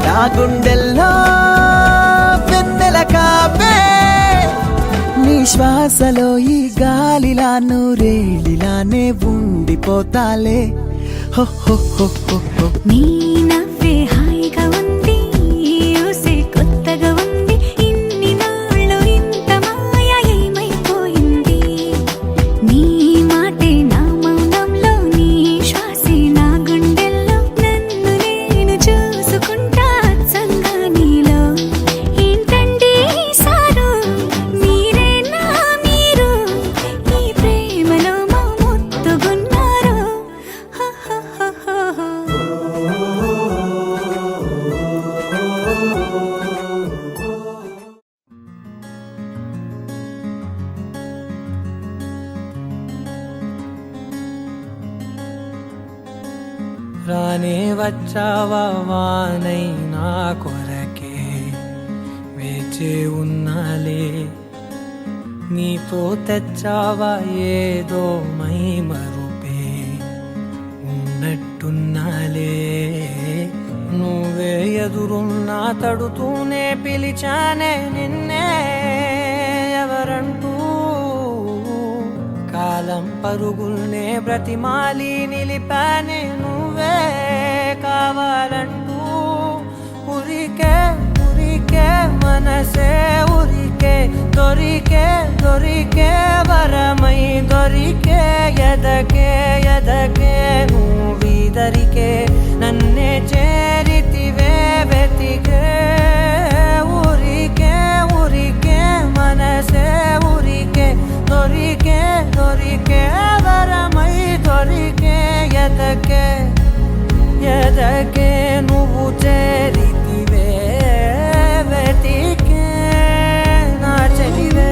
నా గుండెల్లో వెన్నెల కాపే నీ శ్వాసలో ఈ గాలిలా నూరేలిలానే ఉండిపోతాలే హో హో హో హో హో నీ నవ్వే హాయిగా ఉంది ఊసే కొత్తగా ఉంది ఇన్ని నాళ్ళు ఇంత మాయ ఏమైపోయింది నీ మాటే నా మౌనంలో నీ శ్వాసే నా గుండెల్లో నన్ను నేను చూసుకుంటా అచ్చంగా నీలో ఏంటండి సారు మీరే నా మీరు ఈ ప్రేమలో మా ముత్తుగున్నారు హ హ హ హ హ. రానే వచ్చావా వానై నా కొరకే వేచే ఉన్నాలే నీతో తెచ్చావా ఏదో మై మరుపే ఉన్నట్టున్నాలే నువ్వే ఎదురున్నా తడుతూనే పిలిచానే నిన్నే ఎవరంటూ కాలం పరుగుల్నే బ్రతిమాలి నిలిపానే నువ్వే కావాలంటూ ఉరికే ఉరికే మనసే ఉరికే దొరికే దొరికే వరమై దొరికే ఎదకే ఎదకే నువ్విదరికే నన్నే చేరితివే వెతికే ఉరికే ఉరికే మనసే ఉరికే దొరికే దొరికే వరమై దొరికే ఎదకే ఎదకే నువ్వు చేరితివే వెతికే నా చెలివే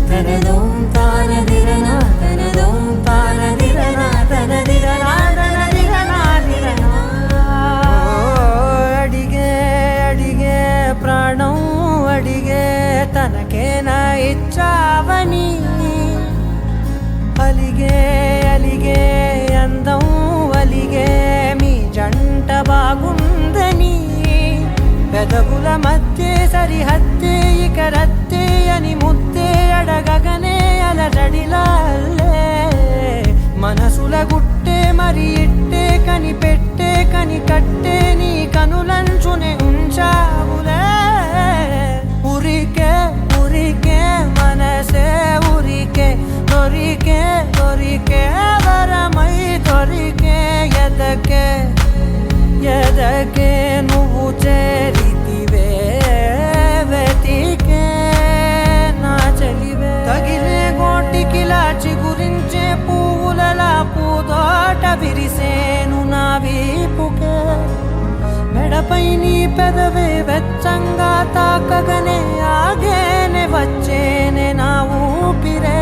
తనదోం తానదిరనా తనదోం తానదిరనా తనదిరనా తనదిరనా దిరనా అడిగే అడిగే ప్రాణం అడిగే తనకేనా ఇచ్చావని అలిగే అలిగే అందం అలిగే మీ జంట బాగుందని పెదవుల మధ్య సరిహద్దే ఇక రత్తే అని ముద్దే అడగగనే అలజడిలాల్లే మనసుల గుట్టే మరి ఇట్టే కని పెట్టే కని కట్టే నీ కనులంచునే ఉంచావు ఎదపై నీ పెదవే వెచ్చంగా తాకగనే ఆగేనే వచ్చేనే నా ఊపిరే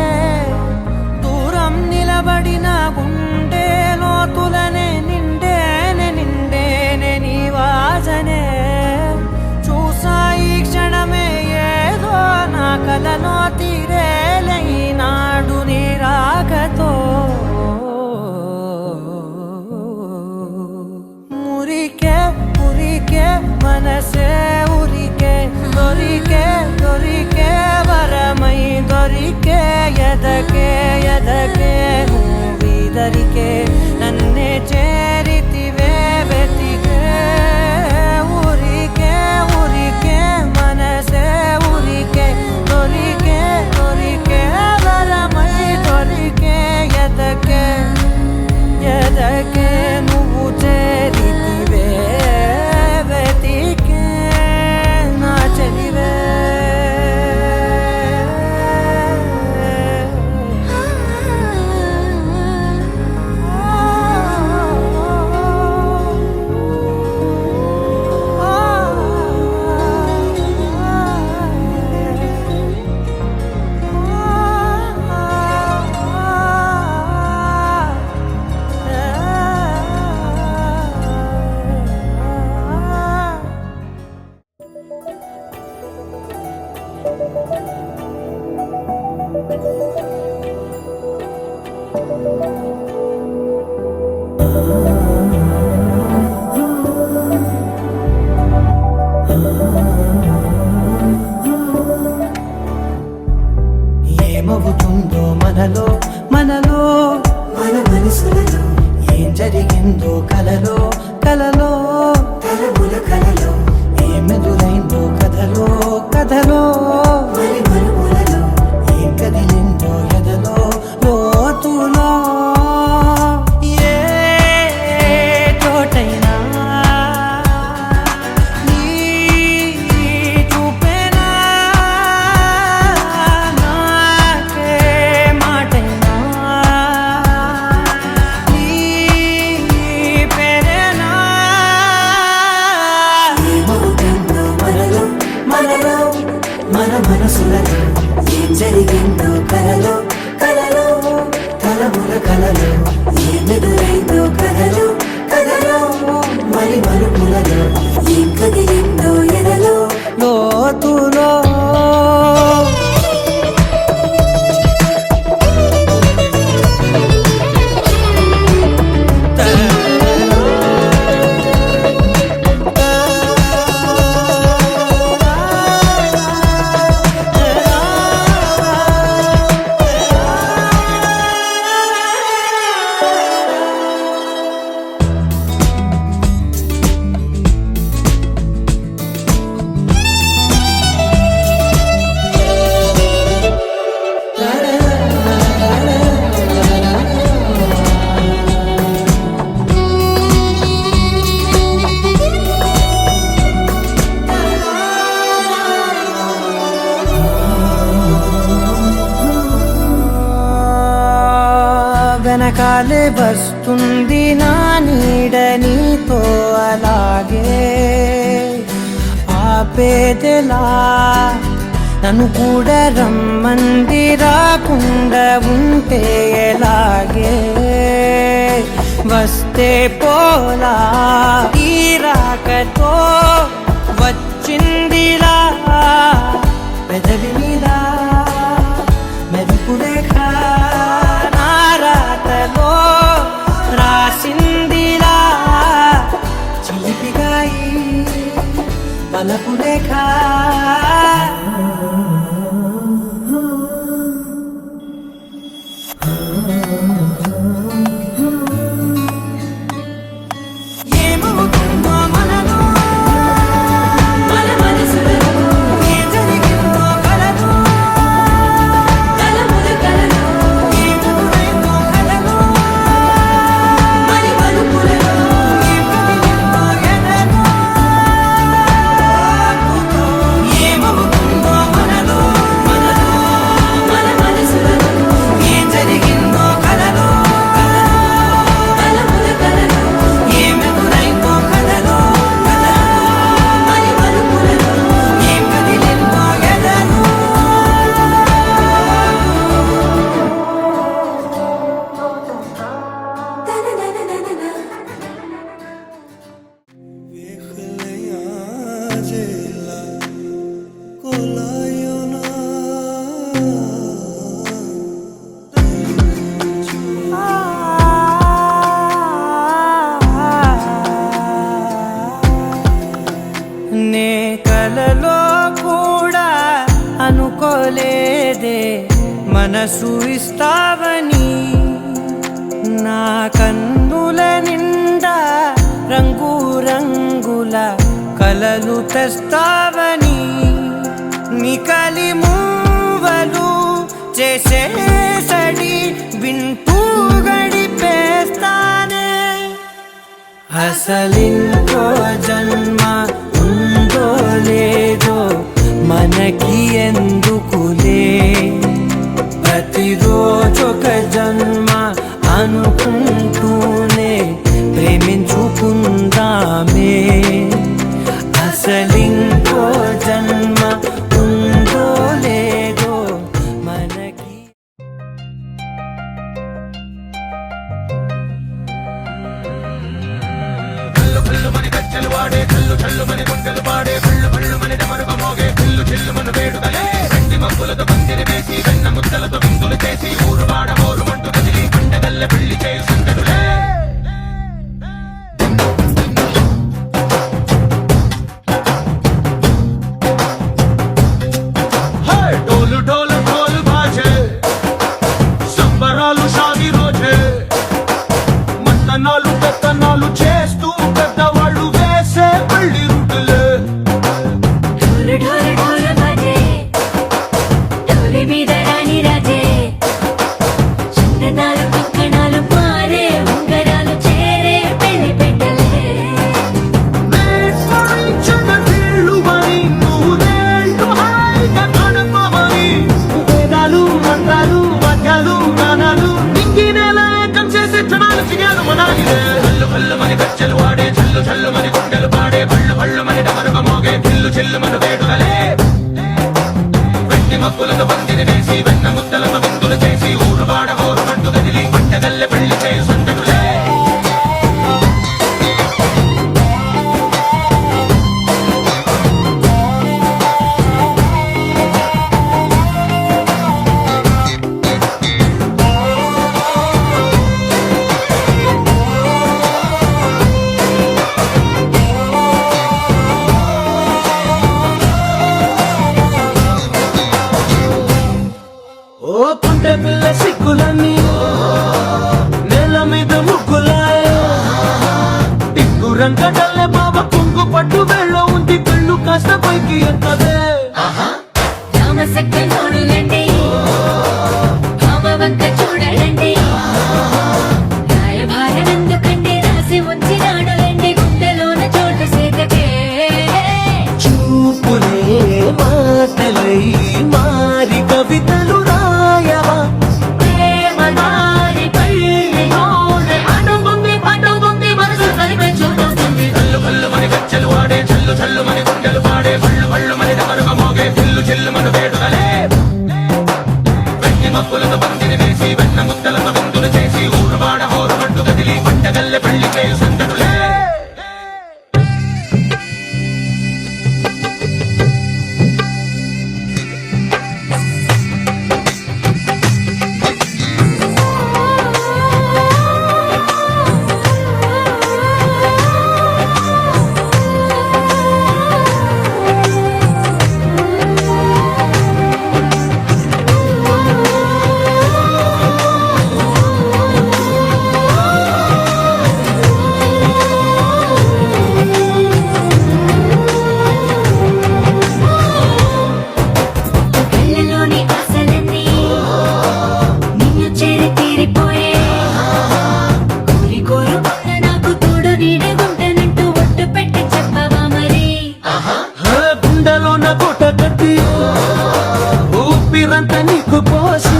దూరం నిలబడిన గుండె లోతులనే నిండేనే నిండేనే నీ వాసనే చూసా ఈ క్షణమే ఏదో నా కలలో తీరేలే ఈనాడు నీ రాకతో మురికే మురికే మనసే ఉరికే దొరికే దొరికే వరమై దొరికే ఎదకే ఎదకే నువ్విదరికే నన్నే చేరితివే వెతికే ఉరికే ఉరికే మనసే ఉరికే దొరికే దొరికే వరమై దొరికే ఎదకే ఎదకే నువ్వు చేరితివే వెతికే నా చెలివే ఏమవుతుందో మనలో మనలో మన మనసులలో ఏం జరిగిందో కలలో కలలో తరముల కలలో ఏమెదురైందో కథలో కథలో మరి మరుపులలో ఏం కదిలిందో ఎదలో లోతులో ఏ చోటైనా నీ చూపేనా నాకే మాటైనా నీ పేరేనా ఏమవుతుందో మనలో మనలో మన మనసులలో ఏం జరిగిందో కలలో కలలో తలముల కలలో ఏమెదురైందో కథలో కథలో మరి మలుపులలో ఏం కదిలిందో ఎదలో లోతులో వెనకాలే వస్తుంది నా నీడ నీతో అలాగే ఆపేదెలా నన్ను కూడా రమ్మంది రాకుండా ఉంటే ఎలాగే వస్తే పోలా ఈ రాకతో వచ్చిందిలా పెదవి మీద మెరుపు రేఖ నా రాతలో రాసిందిలా చిలిపిగాయి బలపు రేఖ ఏమవుతుందో మనలో మన మనసులలో ఏం జరిగిందో కలలో తలముల కలలో ఏమెదురైందో కథలో మరి మలుపులలో ఏం కదిలిందో ఎదలో ఏమవుతుందో మనలో జేలా కొలాయోనా నే కలలో కూడా అనుకోలేదే మనసు ఇస్తావని నా కన్నుల నిండా రంగు రంగుల కలలు తెస్తావని నికలి మూవలు చేసేసడి వింటూ గడిపేస్తానే అసలింకో జన్మ ఉందో లేదో మనకి ఎందుకులే ప్రతిరోజొక జన్మ అనుకుంటూనే ప్రేమించుకుందామే అసలింకో జన్మ ఉందో లేదో మనకి డోలు డోలు ఢోలు బాజే సంబరాలు షాది రోజే మంతనాలు పెత్తనాలు చేస్తూ పెద్దవాళ్ళు వేసే పెళ్లి రుటులే ढोल ढोल ढोल बजे ढोली మీద రాణి రాజే చందనాలు కంకణాలు మారే ఉంగరాలు చేరే పెళ్లి పెట్టలే వేదాలు మంత్రాలు వాద్యాలు గానాలు ఇంగినేలా ఏకం చేసే క్షణాలు చిగాలు మనాలిలే హల్లు హల్లు మని గజ్జలు వాడే చల్లు చల్లు మని గుండెలు పాడే పళ్ళు పళ్ళు మని డమరుగ మోగే చిల్లు చిల్లు మన వేడుకలే వెండి మబ్బులతో పందిరి వేసి వెన్న ముద్దలతో విందులు చేసి ఊరు వాడ ఊరు మంటు గదిలి పంటగల్లె పెళ్లి చేయు సందడులే ఓ పుంటె పిల్ల సిక్కులన్నీ నేల మీద ముగ్గులాయ టిక్కు రంగడల్లే బాబా కుంగు పట్టు వేళ్ళ ఉంది కళ్ళు కాస్త పైకి ఎక్కదే రామసక్క నోడులండి భామవంక చూడలండి రాయభారం ఎందుకండి రాసి ఉంచినాడులండి గుండెలోన చోటు సేతకే చూపులే మాటలై మారి కవితలు రాయవా ప్రేమ దారి పెళ్లి నోడు అనుకుంది పట్టుకుంది మనసు కలిపే చూస్తుంది కళ్ళు కళ్ళు మని గజ్జలు వాడే చల్లు చల్లు మని గుండెలు పాడే పళ్ళు పళ్ళు మని డమరుగ మోగే చిల్లు చిల్లు మన వేడుకలే వెండి మబ్బులతో పందిరి వేసి వెన్న ముద్దలతో విందులు చేసి ఊరు వాడ ఊరు మంటు గదిలి పంటగల్లె పెళ్లి చేయు సందడులే కళ్ళలోని ఆశలన్నీ నిన్ను చేరి తీరిపోయే కోరి కోరుకున్న నాకు తోడు నీడగుంటానంటూ ఒట్టు పెట్టి చెప్పవా మరి గుండెలో నా కోట కట్టి ఊపిరంతా నీకు పోసి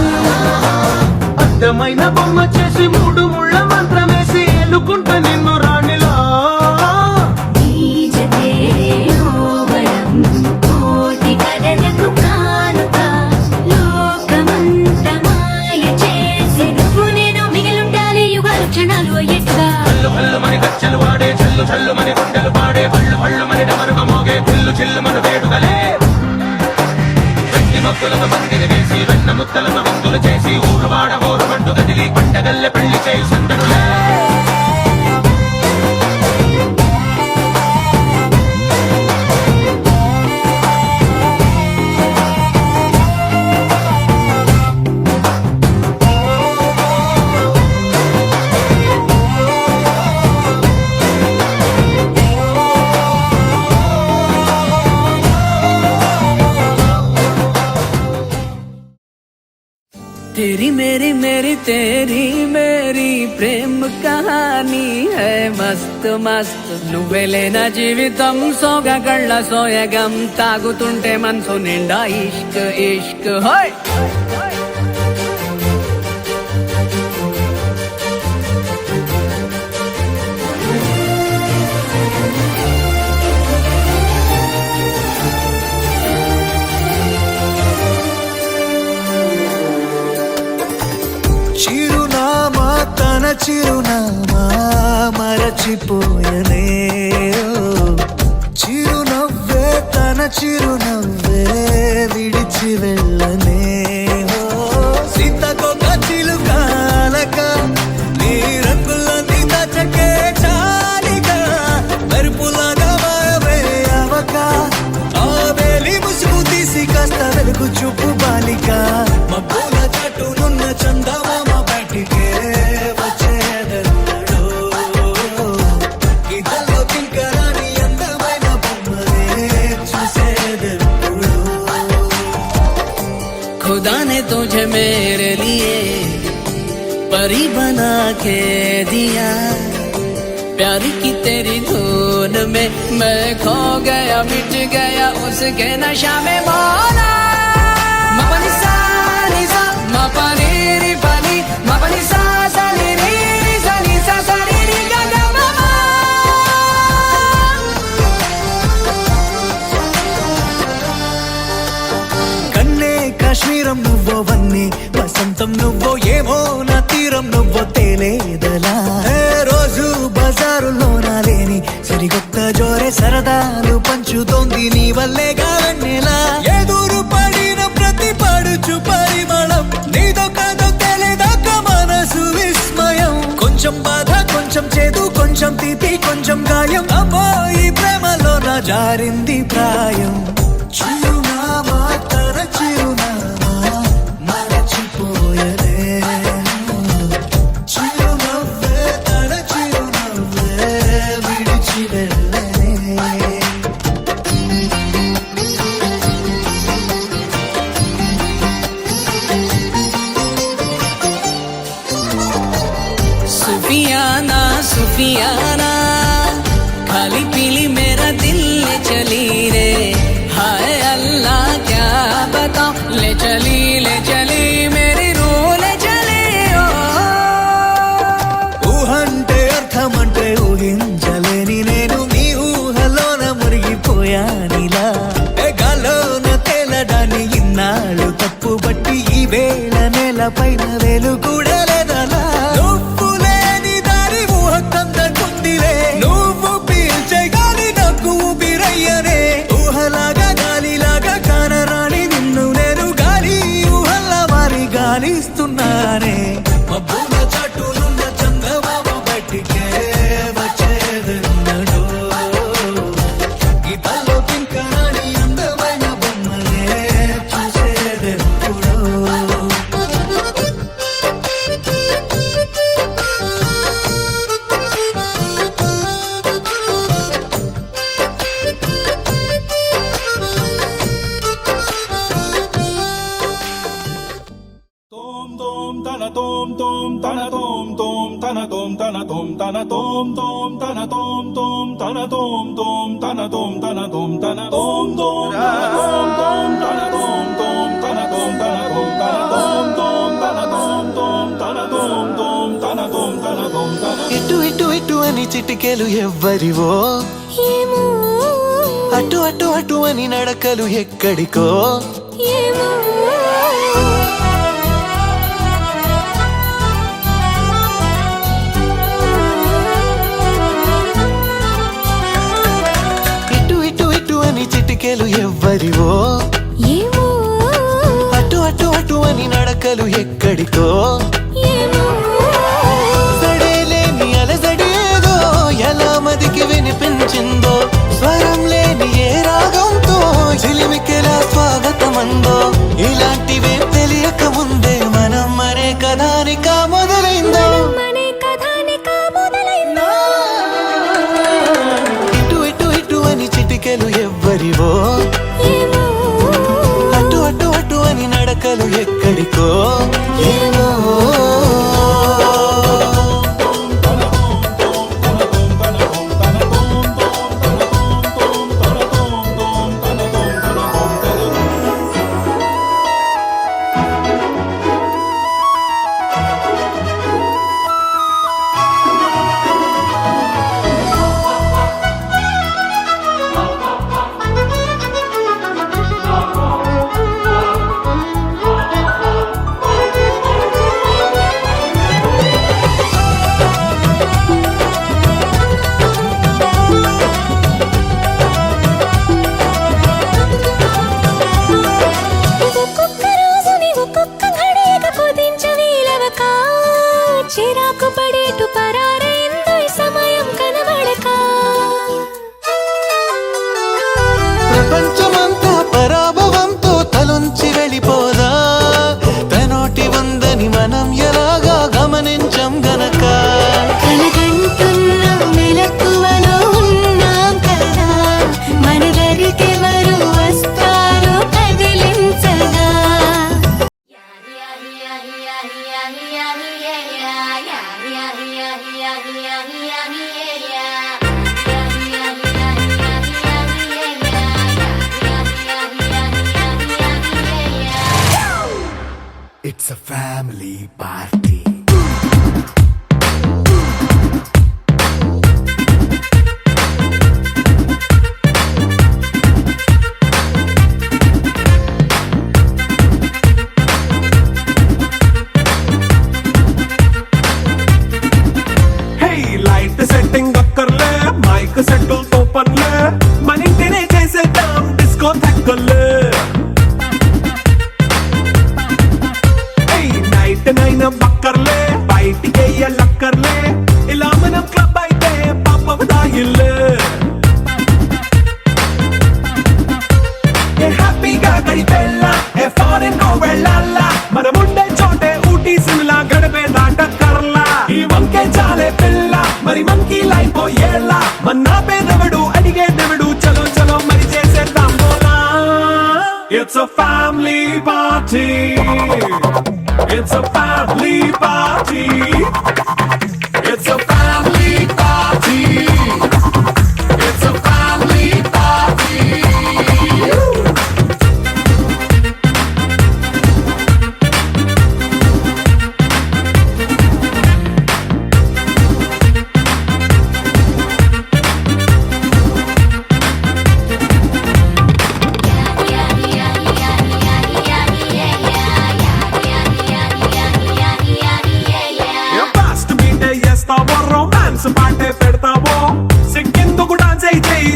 అర్థమైన బొమ్మ చేసి మూడు ముళ్ళ మంత్రం వేసి ఎన్నుకుంటా నిన్ను రాణిలా నీ జతే ఓవరం కోటి కథలకు కానుక లోకమంత మాయ చేసి నువ్వు నేను మిగిలుండాలి యుగాలు క్షణాలు అయ్యేట్టుగా కళ్ళు కళ్ళు మని గజ్జలు వాడే చల్లు చల్లు మని గుండెలు పాడే పళ్ళు పళ్ళు మని డమరుగ మోగే పిల్లు చిల్లు చిల్లు మన వేడుకలే వెండి మొక్కులతో పందిరి వేసి వెన్న ముత్తలతో వంతులు చేసి ఊరువాడ ఊరు పండు కదిలి పండగల్లె పెళ్లి చేయి సందడులే तेरी मेरी मेरी तेरी मेरी प्रेम कहानी है मस्त मस्त నువ్వెలే నా జీవితం సోగగళ్ళ సోయగం తాగుతుంటే మనసు నిండా ఇష్క్ ఇష్క్ హోయ్ చిరునామా తన చిరునామా మరచిపోయనే చిరునవ్వే తన చిరునవ్వే విడిచి వెళ్ళనే సీతకొక చిలుకాలక నీ రంగులన్నీ దచకే చాలిగా మెరుపులాగా మాయమే అవక ఆ వేలి ముసుగు తీసి కాస్త వెలుగు చూపు బాలిక మబ్బుల చాటునున్న చందమామ బయటికే వచ్చేదన్నాడు ఇదల్లో కింకరాని అందమైన బొమ్మలే చూసేదెప్పుడు खुदा ने तुझे मेरे लिए परी बना के दिया प्यार की तेरी धुन में मैं खो गया मिट गया उसके नशा में मौला मपनी सा नि सा मपनी रि पनी मपनी सा सा नि रि रि सा नि सा सा रि रि गा गा मा मा కన్నే కాశ్మీరం నువ్వో వన్నే వసంతం నువ్వో ఏమో నా తీరం నువ్వో తేలేదలా ఏ రోజు బజారులో నా లేని సరికొత్త జోరే సరదాలు పంచుతోంది నీ వల్లేగా వెన్నెలా ఎదురు పడిన ప్రతి పడుచు పరిమళం నీదో కాదో తెలిదాక మనసు విస్మయం కొంచెం బాధ కొంచెం చేదు కొంచెం తీపి కొంచెం గాయం అమ్మో ఈ ప్రేమలో నా జారింది ప్రాయం చిరునామా తన చిరునామా మరచిపోయనే చిరునవ్వే తన చిరునవ్వే విడిచి వెళ్ళనే सुफियाना सुफियाना खाली पीली मेरा दिल ले चली रे हाय अल्लाह क्या बताऊं ले चली मेरी रूह ले चली ओ ఊహంటే అర్థమంటే ఊహించలేని నేను నీ ఊహలోన మురిగిపోయానిలా గాల్లోన తేలడాన్ని ఇన్నాళ్ళు తప్పు బట్టి ఈ వేళ నేల పైన వేలు కూడా లేదలా నువ్వు లేని దారి ఊహ కందకుందిలే నువ్వు పీల్చే గాలి నాకు ఊపిరయ్యనే ఊహలాగా గాలిలాగా కానరాని నిన్ను నేను గాలి ఊహల్లా మారి గాలిస్తున్నానే మబ్బుల చాటునున్న చందమామ బయటికే వచ్చేదన్నాడు గీతల్లో కింకరాని అందమైన బొమ్మలే చూసేదెప్పుడు Tom tom tana tom tom tana tom tom tana tom tana tom tana tom tom tana tom tom tana tom tom tana tom tana tom tana tom tom tana tom tom tana tom tom tana tom tana tom tana tom tom tana tom tom tana tom tom tana tom tana tom tana ఇటు ఇటు ఇటు అని చిటికెలు ఎవ్వరివో ఏమో అటు అటు అటు అని నడకలు ఎక్కడికో ఏమో ఇటు ఇటు ఇటు అని చిటి చిటికెలు ఎవ్వరివో ఏమో అటు అటు అటు అని నడకలు ఎక్కడికో ఏమో సడేలేని అలజడేదో ఎలా మదికి వినిపించిందో స్వరం లేని ఏ రాగంతో చిలిమికెలా స్వాగతమందో ఇలాంటివే తెలియక ముందే మనం మరే కథానిక మొదలైందో మనే కథానిక మొదలైందో ఇటు ఇటు ఇటు అని చిటికెలు ఎవ్వరివో ఏమో అటు అటు అటు అని నడకలు ఎక్కడికో ఏమో ఒక్కొక్క రోజుని ఒక్కొక్క ఘడియగా కుదించవీలవక చిరాకు పడేటు పరారైందో ఈ సమయం కనబడక ప్రపంచమంతా పరాభవంతో తలొంచి వెళ్ళిపోదా తనోటి వందని మనం ఎలాగా గమనించం గనక కలగంటున్న మెలకువలో ఉన్నాం కదా మన దరికెవరు వస్తారో కదిలించగా It's a family party. Hey light setting అక్కర్లే మైక్ సెట్టుల్ తో పర్లే మన ఇంటినే చేసేద్దాం డిస్కో థక్కర్లే హే నైట్ నైన్ బక్కర్లే బయటికి లక్కర్లే ఇలా మనం క్లబ్ అయితే పాప దాయిల్లే ఏ హ్యాపీగా గడిపెల్లా ఏ ఫారెన్ కో వెళ్ళాలా మనముండే చోటే ఊటీ సిమ్లా గడిపే దాటక్కర్లా ఈ వంకే చాలే పిల్ల మరి మంకీ లైఫ్ ఏళ్ళ మన్నా పేదవడు అడిగేదెవడు చలో చలో మరి చేసేద్దాం బోలా it's a family party it's a family party it's a family party it's a family party fast బీటే చేస్తావో రొమాన్స్ పాటే పెడతావో సిక్కిందుకు డాన్స్ అయి చేయి